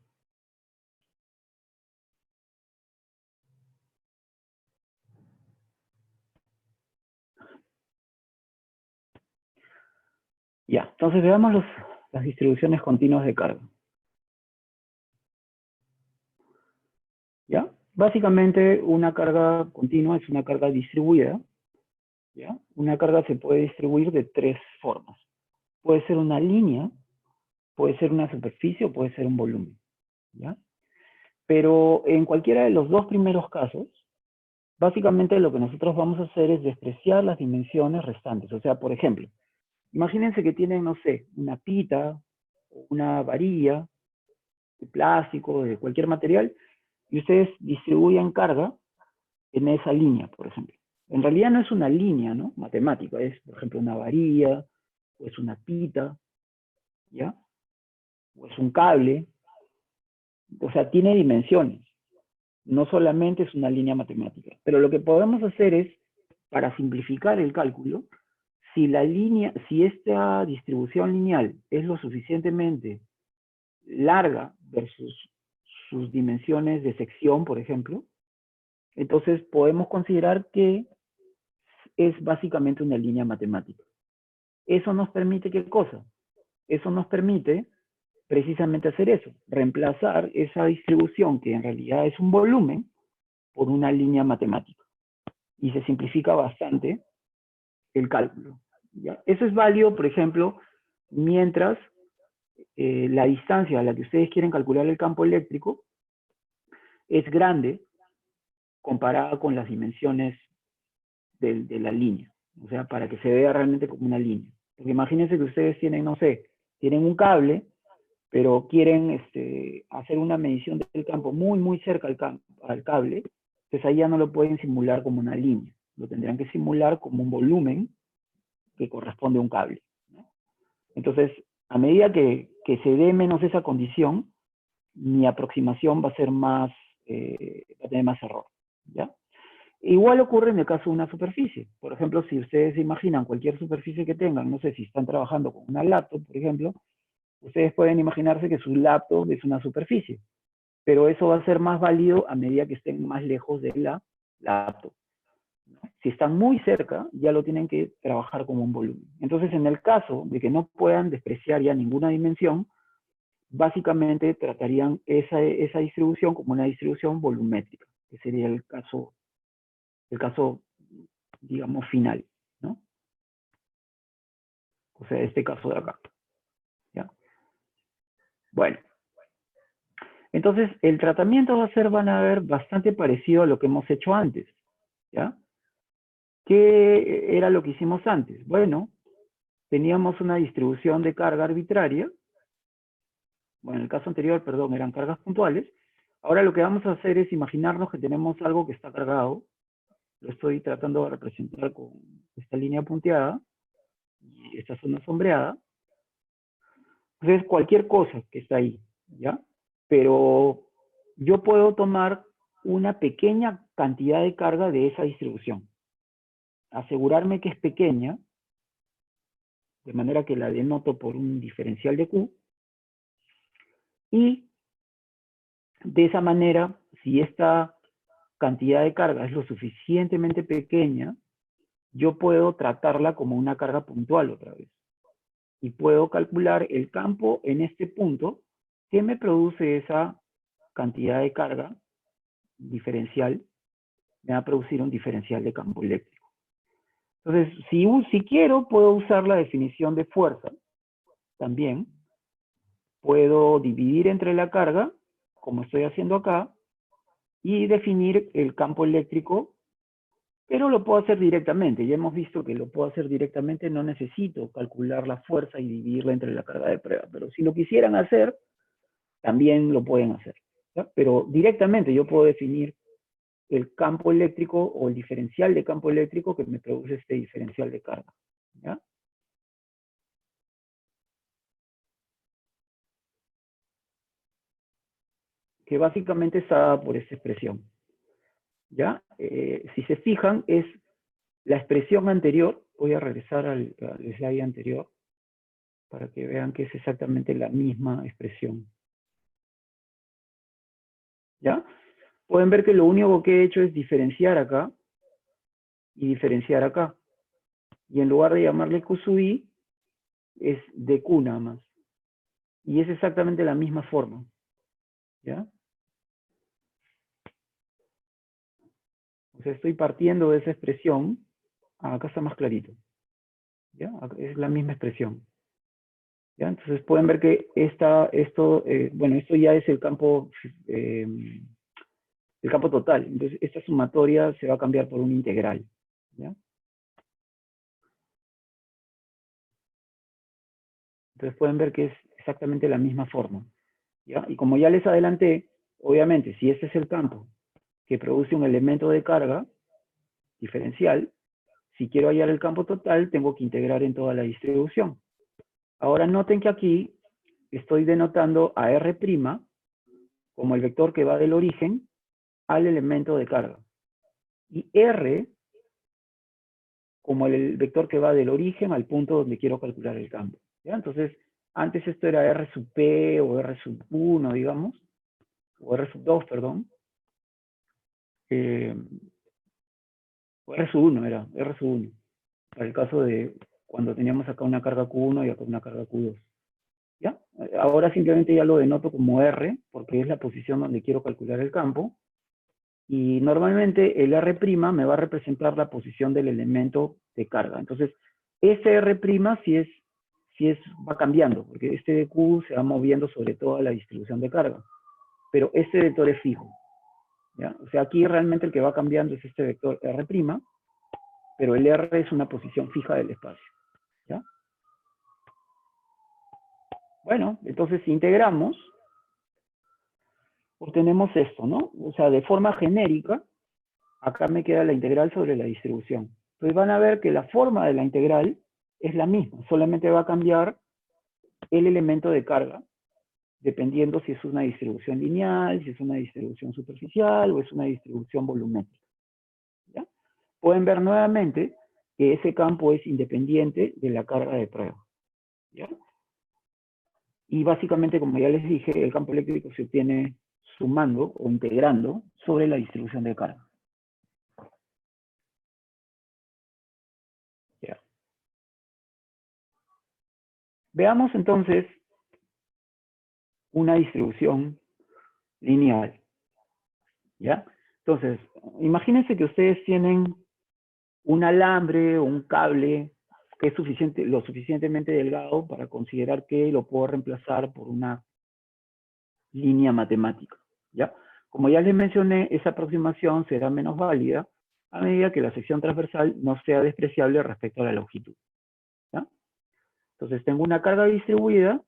Ya, entonces veamos las distribuciones continuas de carga. ¿Ya? Básicamente, una carga continua es una carga distribuida. ¿Ya? Una carga se puede distribuir de tres formas. Puede ser una línea, puede ser una superficie o puede ser un volumen. ¿Ya? Pero en cualquiera de los dos primeros casos, básicamente lo que nosotros vamos a hacer es despreciar las dimensiones restantes. O sea, por ejemplo, imagínense que tienen, no sé, una pita, una varilla de plástico, de cualquier material, y ustedes distribuyen carga en esa línea, por ejemplo. En realidad no es una línea, ¿no? Matemática, es, por ejemplo, una varilla, o es una pita, ¿ya? O es un cable, o sea, tiene dimensiones, No solamente es una línea matemática. Pero lo que podemos hacer es, para simplificar el cálculo, si esta distribución lineal es lo suficientemente larga versus sus dimensiones de sección, por ejemplo, entonces podemos considerar que es básicamente una línea matemática. ¿Eso nos permite qué cosa? Eso nos permite precisamente hacer eso, reemplazar esa distribución que en realidad es un volumen por una línea matemática. Y se simplifica bastante el cálculo. ¿Ya? Eso es válido, por ejemplo, mientras la distancia a la que ustedes quieren calcular el campo eléctrico es grande comparada con las dimensiones de la línea. O sea, para que se vea realmente como una línea. Porque imagínense que ustedes tienen, no sé, tienen un cable, pero quieren hacer una medición del campo muy, muy cerca al cable, pues ahí ya no lo pueden simular como una línea. Lo tendrán que simular como un volumen que corresponde a un cable, ¿no? Entonces, a medida que se dé menos esa condición, mi aproximación va a ser más, va a tener más error, ¿ya? Igual ocurre en el caso de una superficie. Por ejemplo, si ustedes se imaginan cualquier superficie que tengan, no sé si están trabajando con una laptop, por ejemplo, ustedes pueden imaginarse que su laptop es una superficie, pero eso va a ser más válido a medida que estén más lejos de la laptop. Si están muy cerca, ya lo tienen que trabajar como un volumen. Entonces, en el caso de que no puedan despreciar ya ninguna dimensión, básicamente tratarían esa distribución como una distribución volumétrica, que sería el caso, digamos, final, ¿no? O sea, este caso de acá, ¿ya? Bueno, entonces el tratamiento van a ver bastante parecido a lo que hemos hecho antes, ¿ya? ¿Qué era lo que hicimos antes? Bueno, teníamos una distribución de carga arbitraria. Bueno, en el caso anterior, perdón, eran cargas puntuales. Ahora lo que vamos a hacer es imaginarnos que tenemos algo que está cargado. Lo estoy tratando de representar con esta línea punteada y esta zona sombreada. Entonces, cualquier cosa que está ahí, ¿ya? Pero yo puedo tomar una pequeña cantidad de carga de esa distribución. Asegurarme que es pequeña, de manera que la denoto por un diferencial de Q. Y de esa manera, si esta cantidad de carga es lo suficientemente pequeña, yo puedo tratarla como una carga puntual otra vez. Y puedo calcular el campo en este punto que me produce esa cantidad de carga diferencial, me va a producir un diferencial de campo eléctrico. Entonces, si quiero, puedo usar la definición de fuerza también. Puedo dividir entre la carga, como estoy haciendo acá, y definir el campo eléctrico, pero lo puedo hacer directamente. Ya hemos visto que lo puedo hacer directamente, no necesito calcular la fuerza y dividirla entre la carga de prueba. Pero si lo quisieran hacer, también lo pueden hacer, ¿ya? Pero directamente yo puedo definir el campo eléctrico o el diferencial de campo eléctrico que me produce este diferencial de carga, ¿ya? Que básicamente está dada por esta expresión, ¿ya? Si se fijan, es la expresión anterior. Voy a regresar al slide anterior para que vean que es exactamente la misma expresión, ¿ya? Pueden ver que lo único que he hecho es diferenciar acá y diferenciar acá. Y en lugar de llamarle Q sub I, es dq nada más. Y es exactamente la misma forma, ¿ya? O sea, estoy partiendo de esa expresión. Acá está más clarito, ¿ya? Es la misma expresión, ¿ya? Entonces pueden ver que bueno, esto ya es el campo total. Entonces esta sumatoria se va a cambiar por un integral, ¿ya? Entonces pueden ver que es exactamente la misma forma, ¿ya? Y como ya les adelanté, obviamente, si este es el campo que produce un elemento de carga diferencial, si quiero hallar el campo total, tengo que integrar en toda la distribución. Ahora noten que aquí estoy denotando a R' como el vector que va del origen al elemento de carga. Y R como el vector que va del origen al punto donde quiero calcular el campo. ¿Ya? Entonces, antes esto era R sub P o R sub 1, digamos, o R sub 2, perdón. O R sub 1 era, R sub 1. Para el caso de cuando teníamos acá una carga Q1 y acá una carga Q2. ¿Ya? Ahora simplemente ya lo denoto como R, porque es la posición donde quiero calcular el campo. Y normalmente el R' me va a representar la posición del elemento de carga. Entonces, ese R' va cambiando, porque este de Q se va moviendo sobre toda la distribución de carga. Pero este vector es fijo. ¿Ya? O sea, aquí realmente el que va cambiando es este vector R', pero el R es una posición fija del espacio. ¿Ya? Bueno, entonces si integramos, obtenemos esto, ¿no? O sea, de forma genérica, acá me queda la integral sobre la distribución. Entonces van a ver que la forma de la integral es la misma, solamente va a cambiar el elemento de carga, dependiendo si es una distribución lineal, si es una distribución superficial o es una distribución volumétrica. ¿Ya? Pueden ver nuevamente que ese campo es independiente de la carga de prueba. ¿Ya? Y básicamente, como ya les dije, el campo eléctrico se obtiene sumando o integrando sobre la distribución de carga. ¿Ya? Veamos entonces una distribución lineal. ¿Ya? Entonces, imagínense que ustedes tienen un alambre o un cable que es lo suficientemente delgado para considerar que lo puedo reemplazar por una línea matemática. ¿Ya? Como ya les mencioné, esa aproximación será menos válida a medida que la sección transversal no sea despreciable respecto a la longitud. ¿Ya? Entonces tengo una carga distribuida,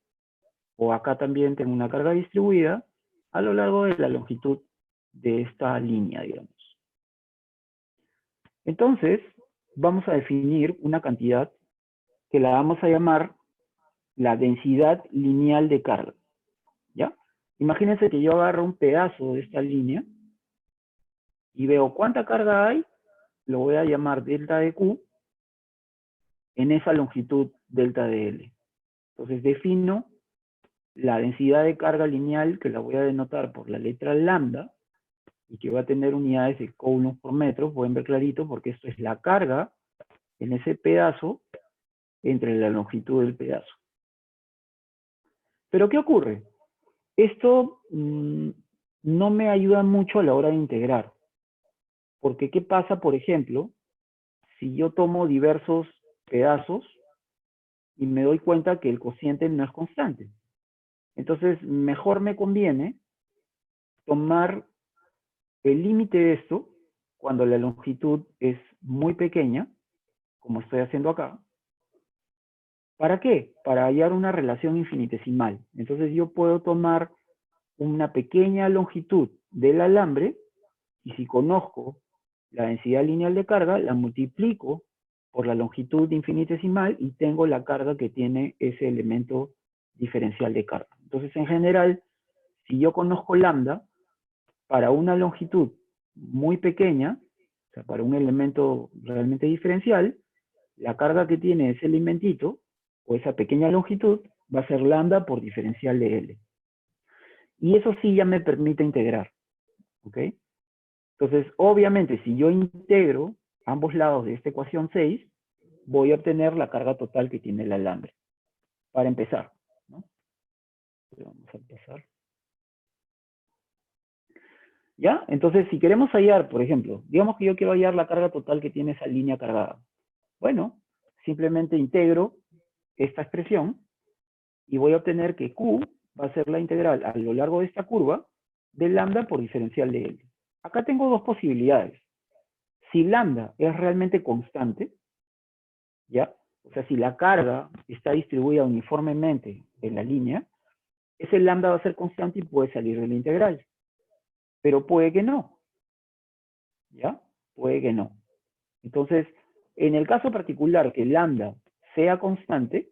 o acá también tengo una carga distribuida, a lo largo de la longitud de esta línea, digamos. Entonces, vamos a definir una cantidad que la vamos a llamar la densidad lineal de carga. ¿Ya? Imagínense que yo agarro un pedazo de esta línea y veo cuánta carga hay, lo voy a llamar delta de Q, en esa longitud delta de L. Entonces defino la densidad de carga lineal, que la voy a denotar por la letra lambda, y que va a tener unidades de coulombs por metro, pueden ver clarito, porque esto es la carga en ese pedazo entre la longitud del pedazo. Pero ¿qué ocurre? Esto no me ayuda mucho a la hora de integrar. Porque ¿qué pasa, por ejemplo, si yo tomo diversos pedazos y me doy cuenta que el cociente no es constante? Entonces, mejor me conviene tomar el límite de esto cuando la longitud es muy pequeña, como estoy haciendo acá. ¿Para qué? Para hallar una relación infinitesimal. Entonces yo puedo tomar una pequeña longitud del alambre y si conozco la densidad lineal de carga, la multiplico por la longitud infinitesimal y tengo la carga que tiene ese elemento diferencial de carga. Entonces, en general, si yo conozco lambda, para una longitud muy pequeña, o sea, para un elemento realmente diferencial, la carga que tiene ese elementito, o esa pequeña longitud, va a ser lambda por diferencial de L. Y eso sí ya me permite integrar, ¿ok? Entonces, obviamente, si yo integro ambos lados de esta ecuación 6, voy a obtener la carga total que tiene el alambre. Para empezar, ¿no? Vamos a empezar. ¿Ya? Entonces, si queremos hallar, por ejemplo, digamos que yo quiero hallar la carga total que tiene esa línea cargada. Bueno, simplemente integro esta expresión y voy a obtener que Q va a ser la integral a lo largo de esta curva de lambda por diferencial de L. Acá tengo dos posibilidades. Si lambda es realmente constante, ¿ya? O sea, si la carga está distribuida uniformemente en la línea, ese lambda va a ser constante y puede salir de la integral. Pero puede que no. ¿Ya? Puede que no. Entonces, en el caso particular que lambda sea constante,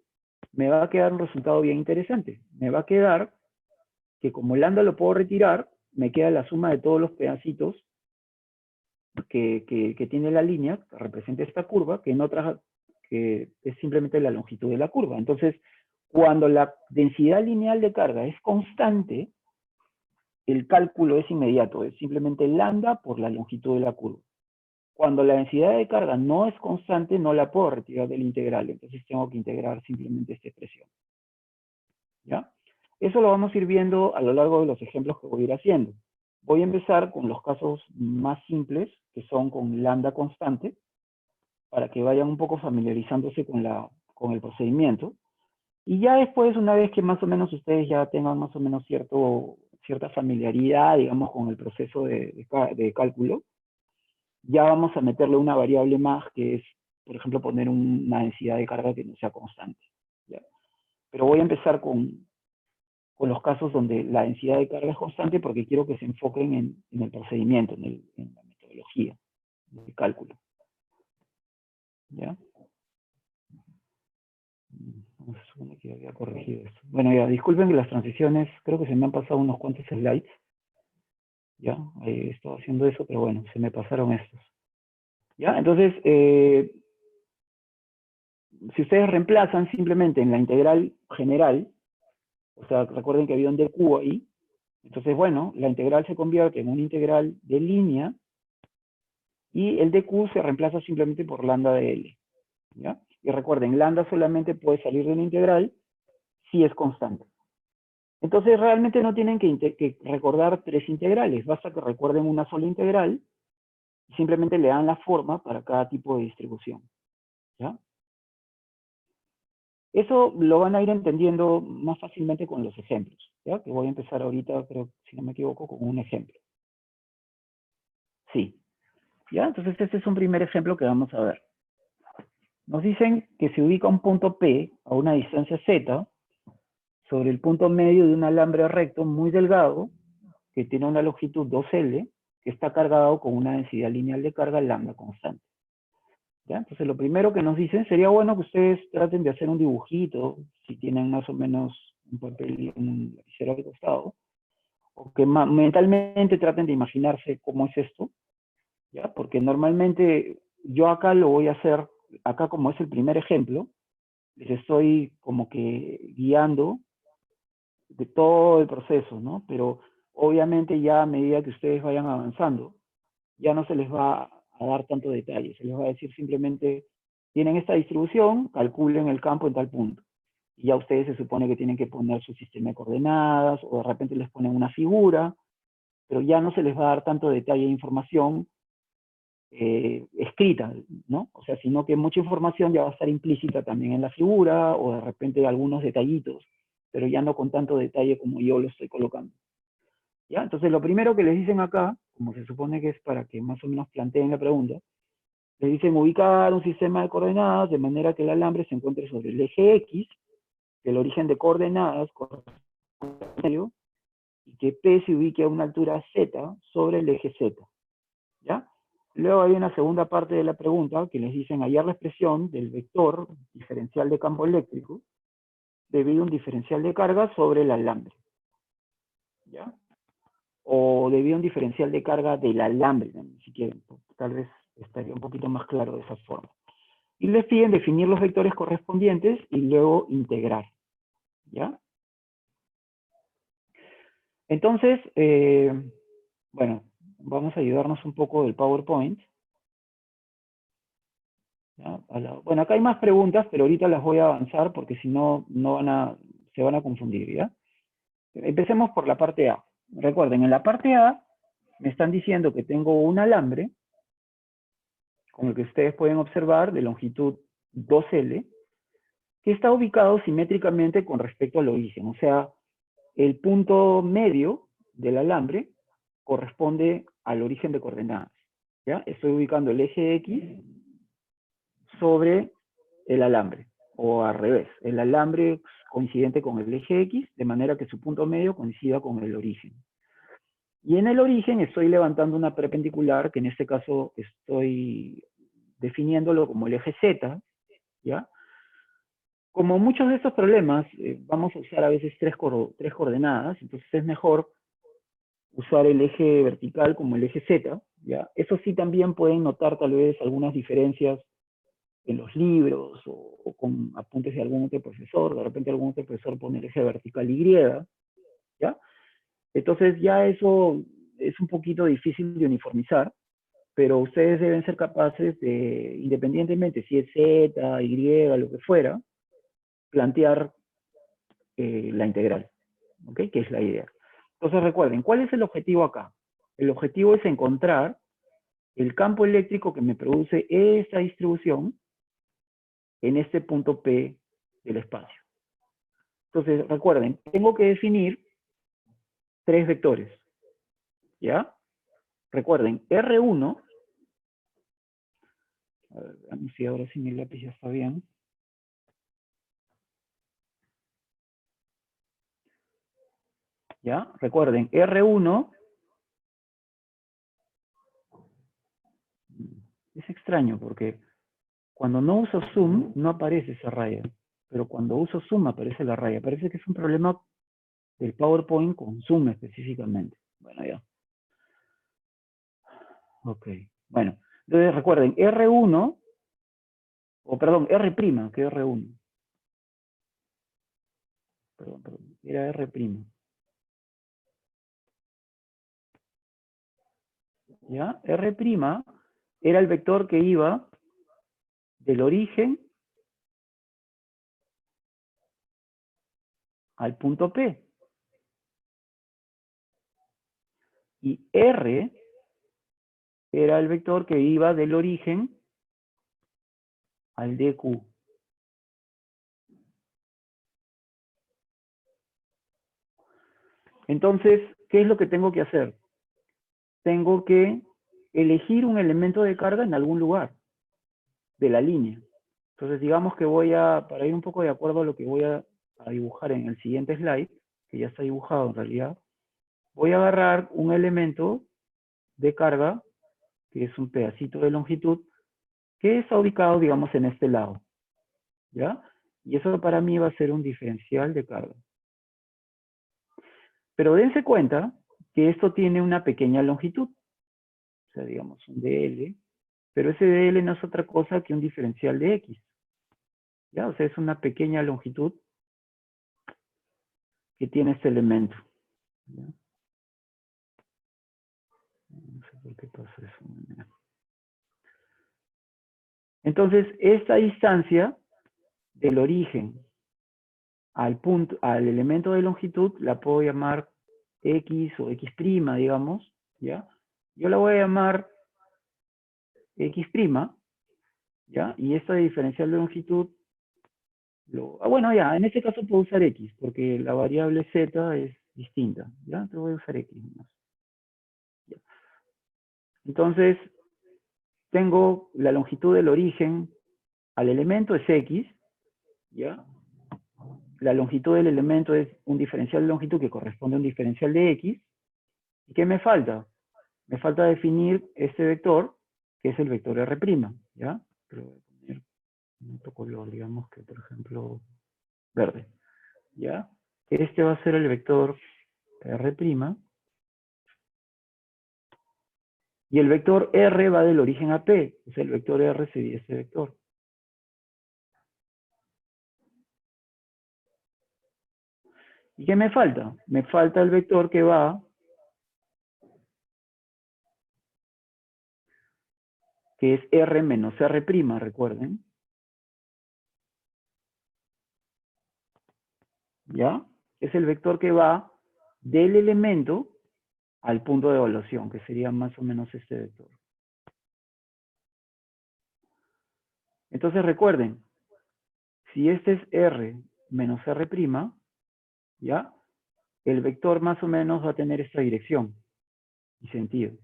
me va a quedar un resultado bien interesante. Me va a quedar que como lambda lo puedo retirar, me queda la suma de todos los pedacitos que tiene la línea, que representa esta curva, que es simplemente la longitud de la curva. Entonces, cuando la densidad lineal de carga es constante, el cálculo es inmediato, es simplemente lambda por la longitud de la curva. Cuando la densidad de carga no es constante, no la puedo retirar del integral, entonces tengo que integrar simplemente esta expresión. ¿Ya? Eso lo vamos a ir viendo a lo largo de los ejemplos que voy a ir haciendo. Voy a empezar con los casos más simples, que son con lambda constante, para que vayan un poco familiarizándose con el procedimiento. Y ya después, una vez que más o menos ustedes ya tengan más o menos cierta familiaridad, digamos, con el proceso de cálculo, ya vamos a meterle una variable más, que es, por ejemplo, poner una densidad de carga que no sea constante. ¿Ya? Pero voy a empezar con los casos donde la densidad de carga es constante, porque quiero que se enfoquen en el procedimiento, en la metodología del cálculo. ¿Ya? Se supone que había corregido esto. Bueno, ya, disculpen que las transiciones, creo que se me han pasado unos cuantos slides. Ya, he estado haciendo eso, pero bueno, se me pasaron estos. ¿Ya? Entonces, si ustedes reemplazan simplemente en la integral general, o sea, recuerden que había un dq ahí, entonces, bueno, la integral se convierte en una integral de línea y el dq se reemplaza simplemente por lambda de L. ¿Ya? Y recuerden, lambda solamente puede salir de una integral si es constante. Entonces, realmente no tienen que recordar tres integrales, basta que recuerden una sola integral y simplemente le dan la forma para cada tipo de distribución. ¿Ya? Eso lo van a ir entendiendo más fácilmente con los ejemplos, ¿ya? Que voy a empezar ahorita, creo, si no me equivoco, con un ejemplo. Sí. ¿Ya? Entonces este es un primer ejemplo que vamos a ver. Nos dicen que se ubica un punto P a una distancia Z sobre el punto medio de un alambre recto muy delgado que tiene una longitud 2L que está cargado con una densidad lineal de carga lambda constante. ¿Ya? Entonces lo primero que nos dicen, sería bueno que ustedes traten de hacer un dibujito, si tienen más o menos un papel y un lapicero al costado, o que mentalmente traten de imaginarse cómo es esto, ¿ya? Porque normalmente yo acá lo voy a hacer, acá como es el primer ejemplo, les estoy como que guiando de todo el proceso, ¿no? Pero obviamente ya a medida que ustedes vayan avanzando, ya no se les va a dar tanto detalle, se les va a decir simplemente, tienen esta distribución, calculen el campo en tal punto. Y ya ustedes se supone que tienen que poner su sistema de coordenadas, o de repente les ponen una figura, pero ya no se les va a dar tanto detalle e información escrita, ¿no? O sea, sino que mucha información ya va a estar implícita también en la figura, o de repente algunos detallitos, pero ya no con tanto detalle como yo lo estoy colocando. ¿Ya? Entonces, lo primero que les dicen acá, como se supone que es para que más o menos planteen la pregunta, les dicen ubicar un sistema de coordenadas de manera que el alambre se encuentre sobre el eje X, que el origen de coordenadas corresponde y que P se ubique a una altura Z sobre el eje Z. ¿Ya? Luego hay una segunda parte de la pregunta que les dicen hallar la expresión del vector diferencial de campo eléctrico debido a un diferencial de carga sobre el alambre. ¿Ya? O debido a un diferencial de carga del alambre, si quieren. Tal vez estaría un poquito más claro de esa forma. Y les piden definir los vectores correspondientes y luego integrar. ¿Ya? Entonces, bueno, vamos a ayudarnos un poco del PowerPoint. ¿Ya? Bueno, acá hay más preguntas, pero ahorita las voy a avanzar porque si no, se van a confundir, ¿ya? Empecemos por la parte A. Recuerden, en la parte A me están diciendo que tengo un alambre, con el que ustedes pueden observar, de longitud 2L, que está ubicado simétricamente con respecto al origen. O sea, el punto medio del alambre corresponde al origen de coordenadas. ¿Ya? Estoy ubicando el eje X sobre el alambre, o al revés, el alambre coincidente con el eje X, de manera que su punto medio coincida con el origen. Y en el origen estoy levantando una perpendicular, que en este caso estoy definiéndolo como el eje Z, ¿ya? Como muchos de estos problemas, vamos a usar a veces tres coordenadas, entonces es mejor usar el eje vertical como el eje Z, ¿ya? Eso sí también pueden notar tal vez algunas diferencias en los libros o con apuntes de algún otro profesor, de repente algún otro profesor pone el eje vertical Y, ¿ya? Entonces ya eso es un poquito difícil de uniformizar, pero ustedes deben ser capaces de, independientemente si es Z, Y, lo que fuera, plantear la integral, ¿ok? Que es la idea. Entonces recuerden, ¿cuál es el objetivo acá? El objetivo es encontrar el campo eléctrico que me produce esta distribución en este punto P del espacio. Entonces, recuerden, tengo que definir tres vectores, ¿ya? Recuerden, R1, a ver, veamos si ahora sí mi lápiz ya está bien. ¿Ya? Recuerden, R1 es extraño porque cuando no uso zoom no aparece esa raya, pero cuando uso zoom aparece la raya. Parece que es un problema del PowerPoint con zoom específicamente. Bueno, ya. Ok. Bueno, entonces recuerden, R1, o perdón, R', que R1. Perdón, era R'. ¿Ya? R' era el vector que iba del origen al punto P. Y R era el vector que iba del origen al DQ. Entonces, ¿qué es lo que tengo que hacer? Tengo que elegir un elemento de carga en algún lugar de la línea. Entonces, digamos que voy a, para ir un poco de acuerdo a lo que voy a dibujar en el siguiente slide, que ya está dibujado en realidad, voy a agarrar un elemento de carga, que es un pedacito de longitud, que está ubicado, digamos, en este lado, ¿ya? Y eso para mí va a ser un diferencial de carga. Pero dense cuenta que esto tiene una pequeña longitud, o sea, digamos, un dl, pero ese dl no es otra cosa que un diferencial de x, ¿ya? O sea, es una pequeña longitud que tiene este elemento, ¿ya? No sé por qué pasa eso. Entonces, esta distancia del origen al punto, al elemento de longitud, la puedo llamar x o x', digamos, ¿ya? Yo la voy a llamar x', ¿ya? Y esta diferencial de longitud, bueno, ya, en este caso puedo usar x, porque la variable z es distinta, ¿ya? Entonces voy a usar x más. ¿Ya? Entonces, tengo la longitud del origen al elemento es x, ¿ya? La longitud del elemento es un diferencial de longitud que corresponde a un diferencial de x. ¿Y qué me falta? Me falta definir este vector, que es el vector R', ¿ya? Pero voy a poner en otro color, digamos que, por ejemplo, verde, ¿ya? Este va a ser el vector R', y el vector R va del origen a P, o sea, el vector R sería este vector. ¿Y qué me falta? Me falta el vector que va, que es R menos R', recuerden, ¿ya? Es el vector que va del elemento al punto de evaluación, que sería más o menos este vector. Entonces recuerden, si este es R menos R', ¿ya? El vector más o menos va a tener esta dirección y sentido.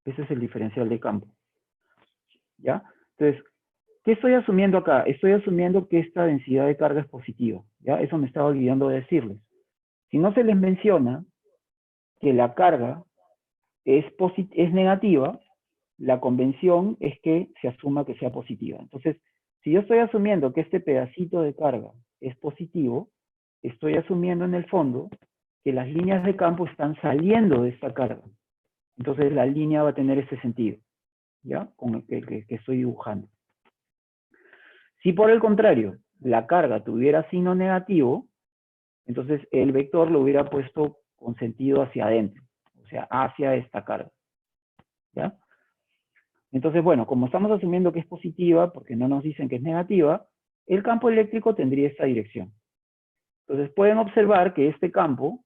Ese es el diferencial de campo, ¿ya? Entonces, ¿qué estoy asumiendo acá? Estoy asumiendo que esta densidad de carga es positiva, ¿ya? Eso me estaba olvidando de decirles. Si no se les menciona que la carga es negativa, la convención es que se asuma que sea positiva. Entonces, si yo estoy asumiendo que este pedacito de carga es positivo, estoy asumiendo en el fondo que las líneas de campo están saliendo de esta carga. Entonces la línea va a tener ese sentido, ¿ya? Con el que estoy dibujando. Si por el contrario, la carga tuviera signo negativo, entonces el vector lo hubiera puesto con sentido hacia adentro, o sea, hacia esta carga, ¿ya? Entonces, bueno, como estamos asumiendo que es positiva, porque no nos dicen que es negativa, el campo eléctrico tendría esta dirección. Entonces pueden observar que este campo,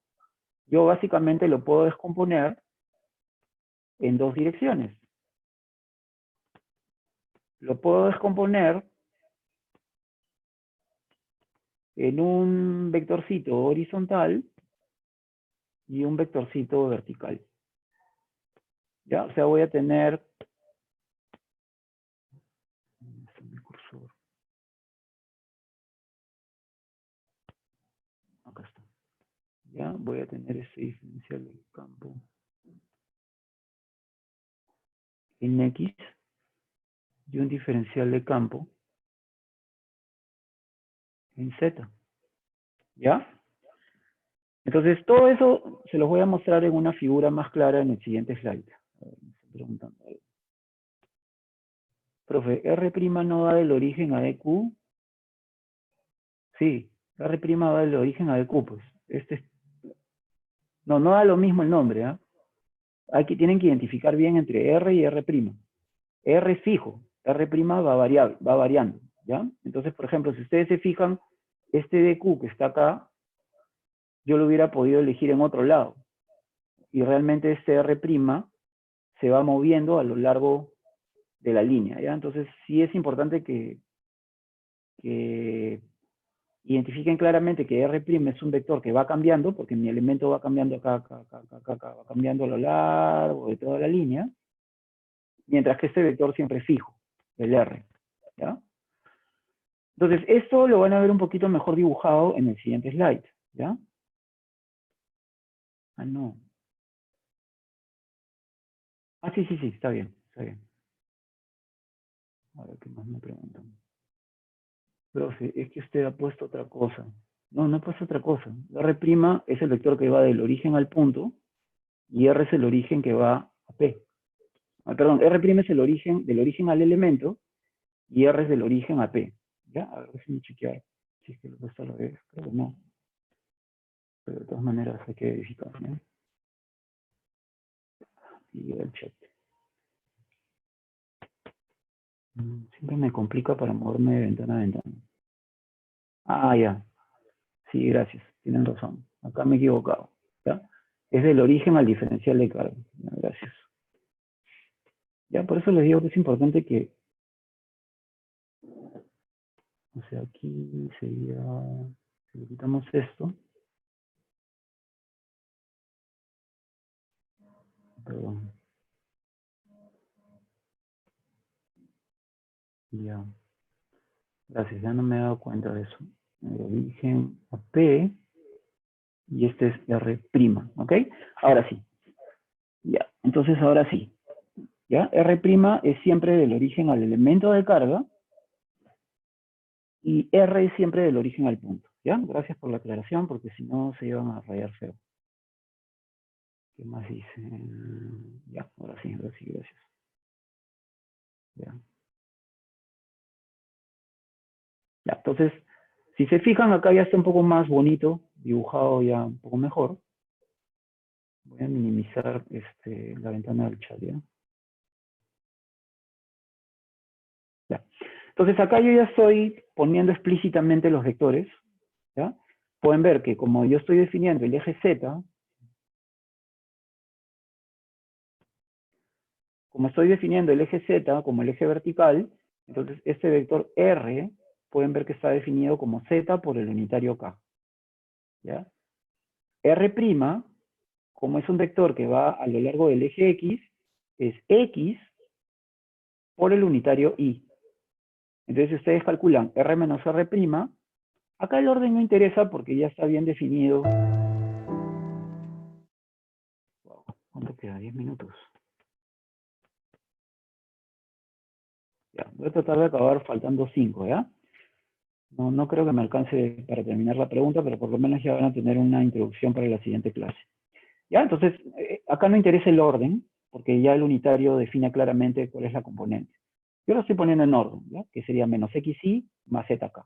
yo básicamente lo puedo descomponer en dos direcciones. Lo puedo descomponer en un vectorcito horizontal y un vectorcito vertical. ¿Ya? O sea, voy a tener... ¿Dónde está mi cursor? Acá está. ¿Ya? Voy a tener ese diferencial de campo en X y un diferencial de campo en Z. ¿Ya? Entonces, todo eso se los voy a mostrar en una figura más clara en el siguiente slide. A ver, me estoy preguntando algo. Profe, ¿R' no da del origen a EQ? Sí, R' va del origen a EQ, pues. No da lo mismo el nombre, ¿ah? Tienen que identificar bien entre R y R'. R es fijo, R' va variando, ¿ya? Entonces, por ejemplo, si ustedes se fijan, este DQ que está acá, yo lo hubiera podido elegir en otro lado. Y realmente este R' se va moviendo a lo largo de la línea, ¿ya? Entonces, sí es importante que identifiquen claramente que R' es un vector que va cambiando, porque mi elemento va cambiando acá, va cambiando a lo largo de toda la línea, mientras que este vector siempre es fijo, el R, ¿ya? Entonces, esto lo van a ver un poquito mejor dibujado en el siguiente slide, ¿ya? Ah, no. Ah, sí, está bien, está bien. A ver, ¿qué más me preguntan? Profe, es que usted ha puesto otra cosa. No he puesto otra cosa. R' es el vector que va del origen al punto, y R es el origen que va a P. Perdón, R' es el origen, del origen al elemento, y R es del origen a P. ¿Ya? A ver si me chequear. Si es que lo he puesto a la vez, creo que no. Pero de todas maneras hay que verificar, ¿no? Y el chat. Siempre me complica para moverme de ventana a ventana. Ah, ya. Sí, gracias. Tienen razón. Acá me he equivocado. ¿Ya? Es del origen al diferencial de carga. Gracias. Ya, por eso les digo que es importante que... O sea, aquí sería... Si le quitamos esto... Perdón. Ya. Gracias, ya no me he dado cuenta de eso. El origen a P y este es R', ¿ok? Ahora sí. Ya, entonces ahora sí. ¿Ya? R' es siempre del origen al elemento de carga y R es siempre del origen al punto. ¿Ya? Gracias por la aclaración porque si no se iban a rayar feo. ¿Qué más dice? Ya, ahora sí, gracias. Ya. Ya, entonces, si se fijan, acá ya está un poco más bonito, dibujado ya un poco mejor. Voy a minimizar la ventana del chat, ¿ya? Ya. Entonces acá yo ya estoy poniendo explícitamente los vectores, ¿ya? Pueden ver que como yo estoy definiendo el eje Z, como estoy definiendo el eje Z como el eje vertical, entonces este vector R, pueden ver que está definido como Z por el unitario K, ¿ya? R', como es un vector que va a lo largo del eje X, es X por el unitario Y. Entonces si ustedes calculan R menos R', acá el orden no interesa porque ya está bien definido. ¿Cuánto queda? 10 minutos. Ya, voy a tratar de acabar faltando 5, ¿ya? No creo que me alcance para terminar la pregunta, pero por lo menos ya van a tener una introducción para la siguiente clase. ¿Ya? Entonces, acá no interesa el orden, porque ya el unitario define claramente cuál es la componente. Yo lo estoy poniendo en orden, ¿ya? Que sería menos xy más zk.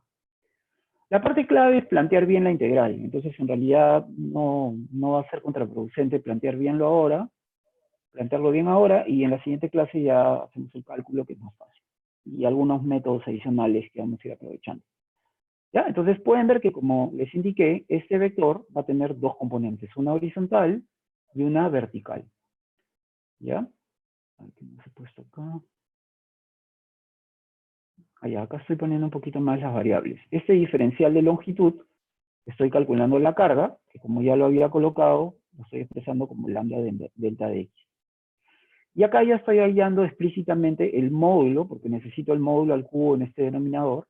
La parte clave es plantear bien la integral. Entonces, en realidad, no va a ser contraproducente plantearlo bien ahora, y en la siguiente clase ya hacemos el cálculo, que es más fácil. Y algunos métodos adicionales que vamos a ir aprovechando. ¿Ya? Entonces pueden ver que, como les indiqué, este vector va a tener dos componentes, una horizontal y una vertical. ¿Ya? Aquí no se ha puesto acá. Allá, acá estoy poniendo un poquito más las variables. Este diferencial de longitud, estoy calculando la carga, que como ya lo había colocado, lo estoy expresando como lambda de delta de x. Y acá ya estoy hallando explícitamente el módulo, porque necesito el módulo al cubo en este denominador.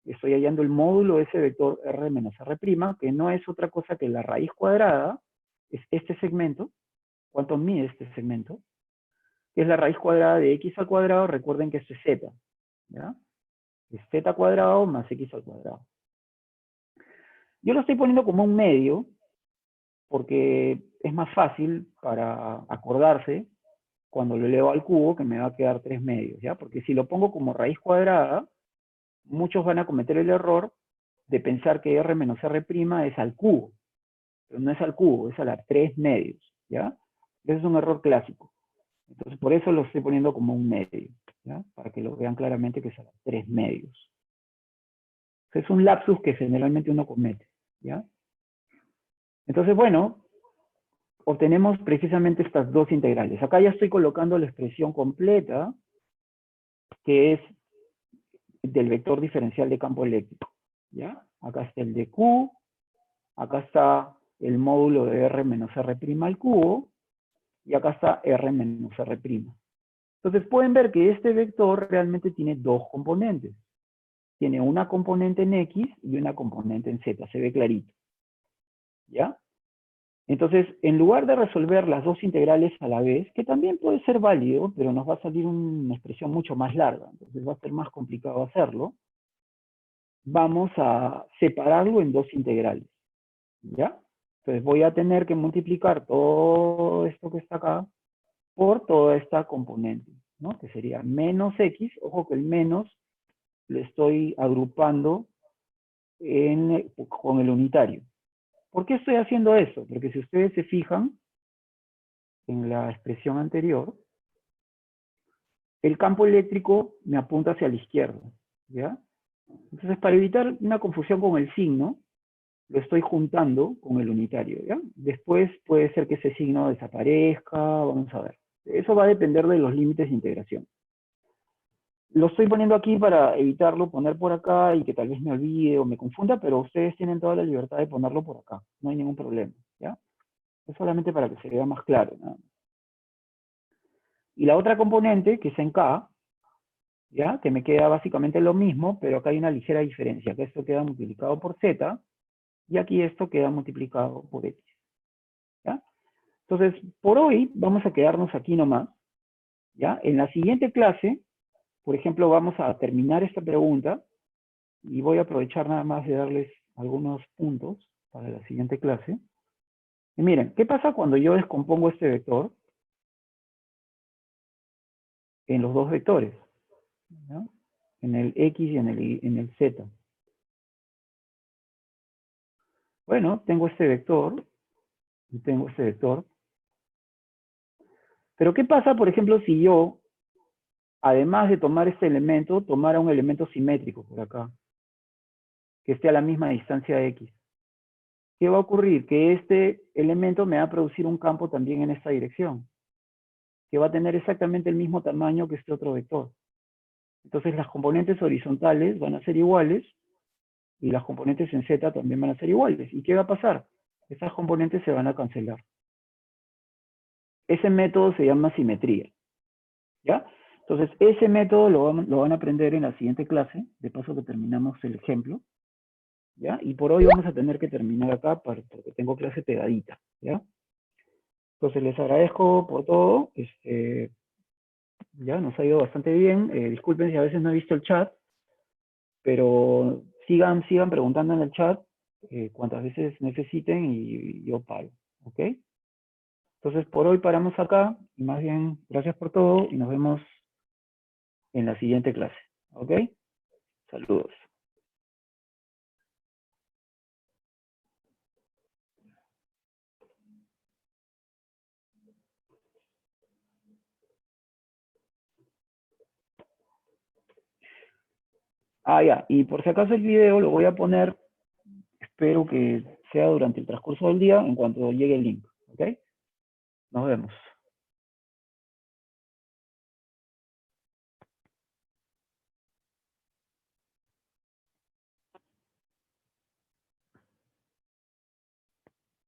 Estoy hallando el módulo de ese vector r menos r', que no es otra cosa que la raíz cuadrada, es este segmento. ¿Cuánto mide este segmento? Que es la raíz cuadrada de x al cuadrado. Recuerden que esto es z, ¿ya? Es z cuadrado más x al cuadrado. Yo lo estoy poniendo como un medio, porque es más fácil para acordarse cuando lo elevo al cubo, que me va a quedar 3 medios, ¿ya? Porque si lo pongo como raíz cuadrada, muchos van a cometer el error de pensar que r menos r' es al cubo. Pero no es al cubo, es a la 3 medios, ¿ya? Ese es un error clásico. Entonces, por eso lo estoy poniendo como un medio, ¿ya? Para que lo vean claramente que es a la 3 medios. Es un lapsus que generalmente uno comete, ¿ya? Entonces, bueno, obtenemos precisamente estas dos integrales. Acá ya estoy colocando la expresión completa, que es del vector diferencial de campo eléctrico, ¿ya? Acá está el de Q, acá está el módulo de R menos R' al cubo, y acá está R menos R'. Entonces pueden ver que este vector realmente tiene dos componentes. Tiene una componente en X y una componente en Z, se ve clarito, ¿ya? Entonces, en lugar de resolver las dos integrales a la vez, que también puede ser válido, pero nos va a salir una expresión mucho más larga, entonces va a ser más complicado hacerlo, vamos a separarlo en dos integrales, ¿ya? Entonces voy a tener que multiplicar todo esto que está acá por toda esta componente, ¿no? Que sería menos X, ojo que el menos lo estoy agrupando con el unitario. ¿Por qué estoy haciendo eso? Porque si ustedes se fijan en la expresión anterior, el campo eléctrico me apunta hacia la izquierda, ¿ya? Entonces, para evitar una confusión con el signo, lo estoy juntando con el unitario, ¿ya? Después puede ser que ese signo desaparezca, vamos a ver. Eso va a depender de los límites de integración. Lo estoy poniendo aquí para evitarlo poner por acá y que tal vez me olvide o me confunda, pero ustedes tienen toda la libertad de ponerlo por acá, no hay ningún problema, ¿ya? Es solamente para que se vea más claro, ¿no? Y la otra componente, que es en K, ¿ya? Que me queda básicamente lo mismo, pero acá hay una ligera diferencia, que esto queda multiplicado por Z, y aquí esto queda multiplicado por X, ¿ya? Entonces, por hoy vamos a quedarnos aquí nomás, ¿ya? En la siguiente clase, por ejemplo, vamos a terminar esta pregunta, y voy a aprovechar nada más de darles algunos puntos para la siguiente clase. Y miren, ¿qué pasa cuando yo descompongo este vector en los dos vectores, ¿no? En el X y en el Z? Bueno, tengo este vector y tengo este vector. Pero ¿qué pasa, por ejemplo, si yo, además de tomar este elemento, tomara un elemento simétrico por acá, que esté a la misma distancia de X? ¿Qué va a ocurrir? Que este elemento me va a producir un campo también en esta dirección, que va a tener exactamente el mismo tamaño que este otro vector. Entonces las componentes horizontales van a ser iguales y las componentes en Z también van a ser iguales. ¿Y qué va a pasar? Estas componentes se van a cancelar. Ese método se llama simetría, ¿ya? Entonces, ese método lo van a aprender en la siguiente clase, de paso que terminamos el ejemplo, ¿ya? Y por hoy vamos a tener que terminar acá porque tengo clase pegadita, ¿ya? Entonces, les agradezco por todo, ya nos ha ido bastante bien, disculpen si a veces no he visto el chat, Pero sigan preguntando en el chat cuantas veces necesiten y yo paro, ¿ok? Entonces, por hoy paramos acá, y más bien, gracias por todo, y nos vemos en la siguiente clase, ¿ok? Saludos. Ah, ya, y por si acaso el video lo voy a poner, espero que sea durante el transcurso del día, en cuanto llegue el link, ¿ok? Nos vemos.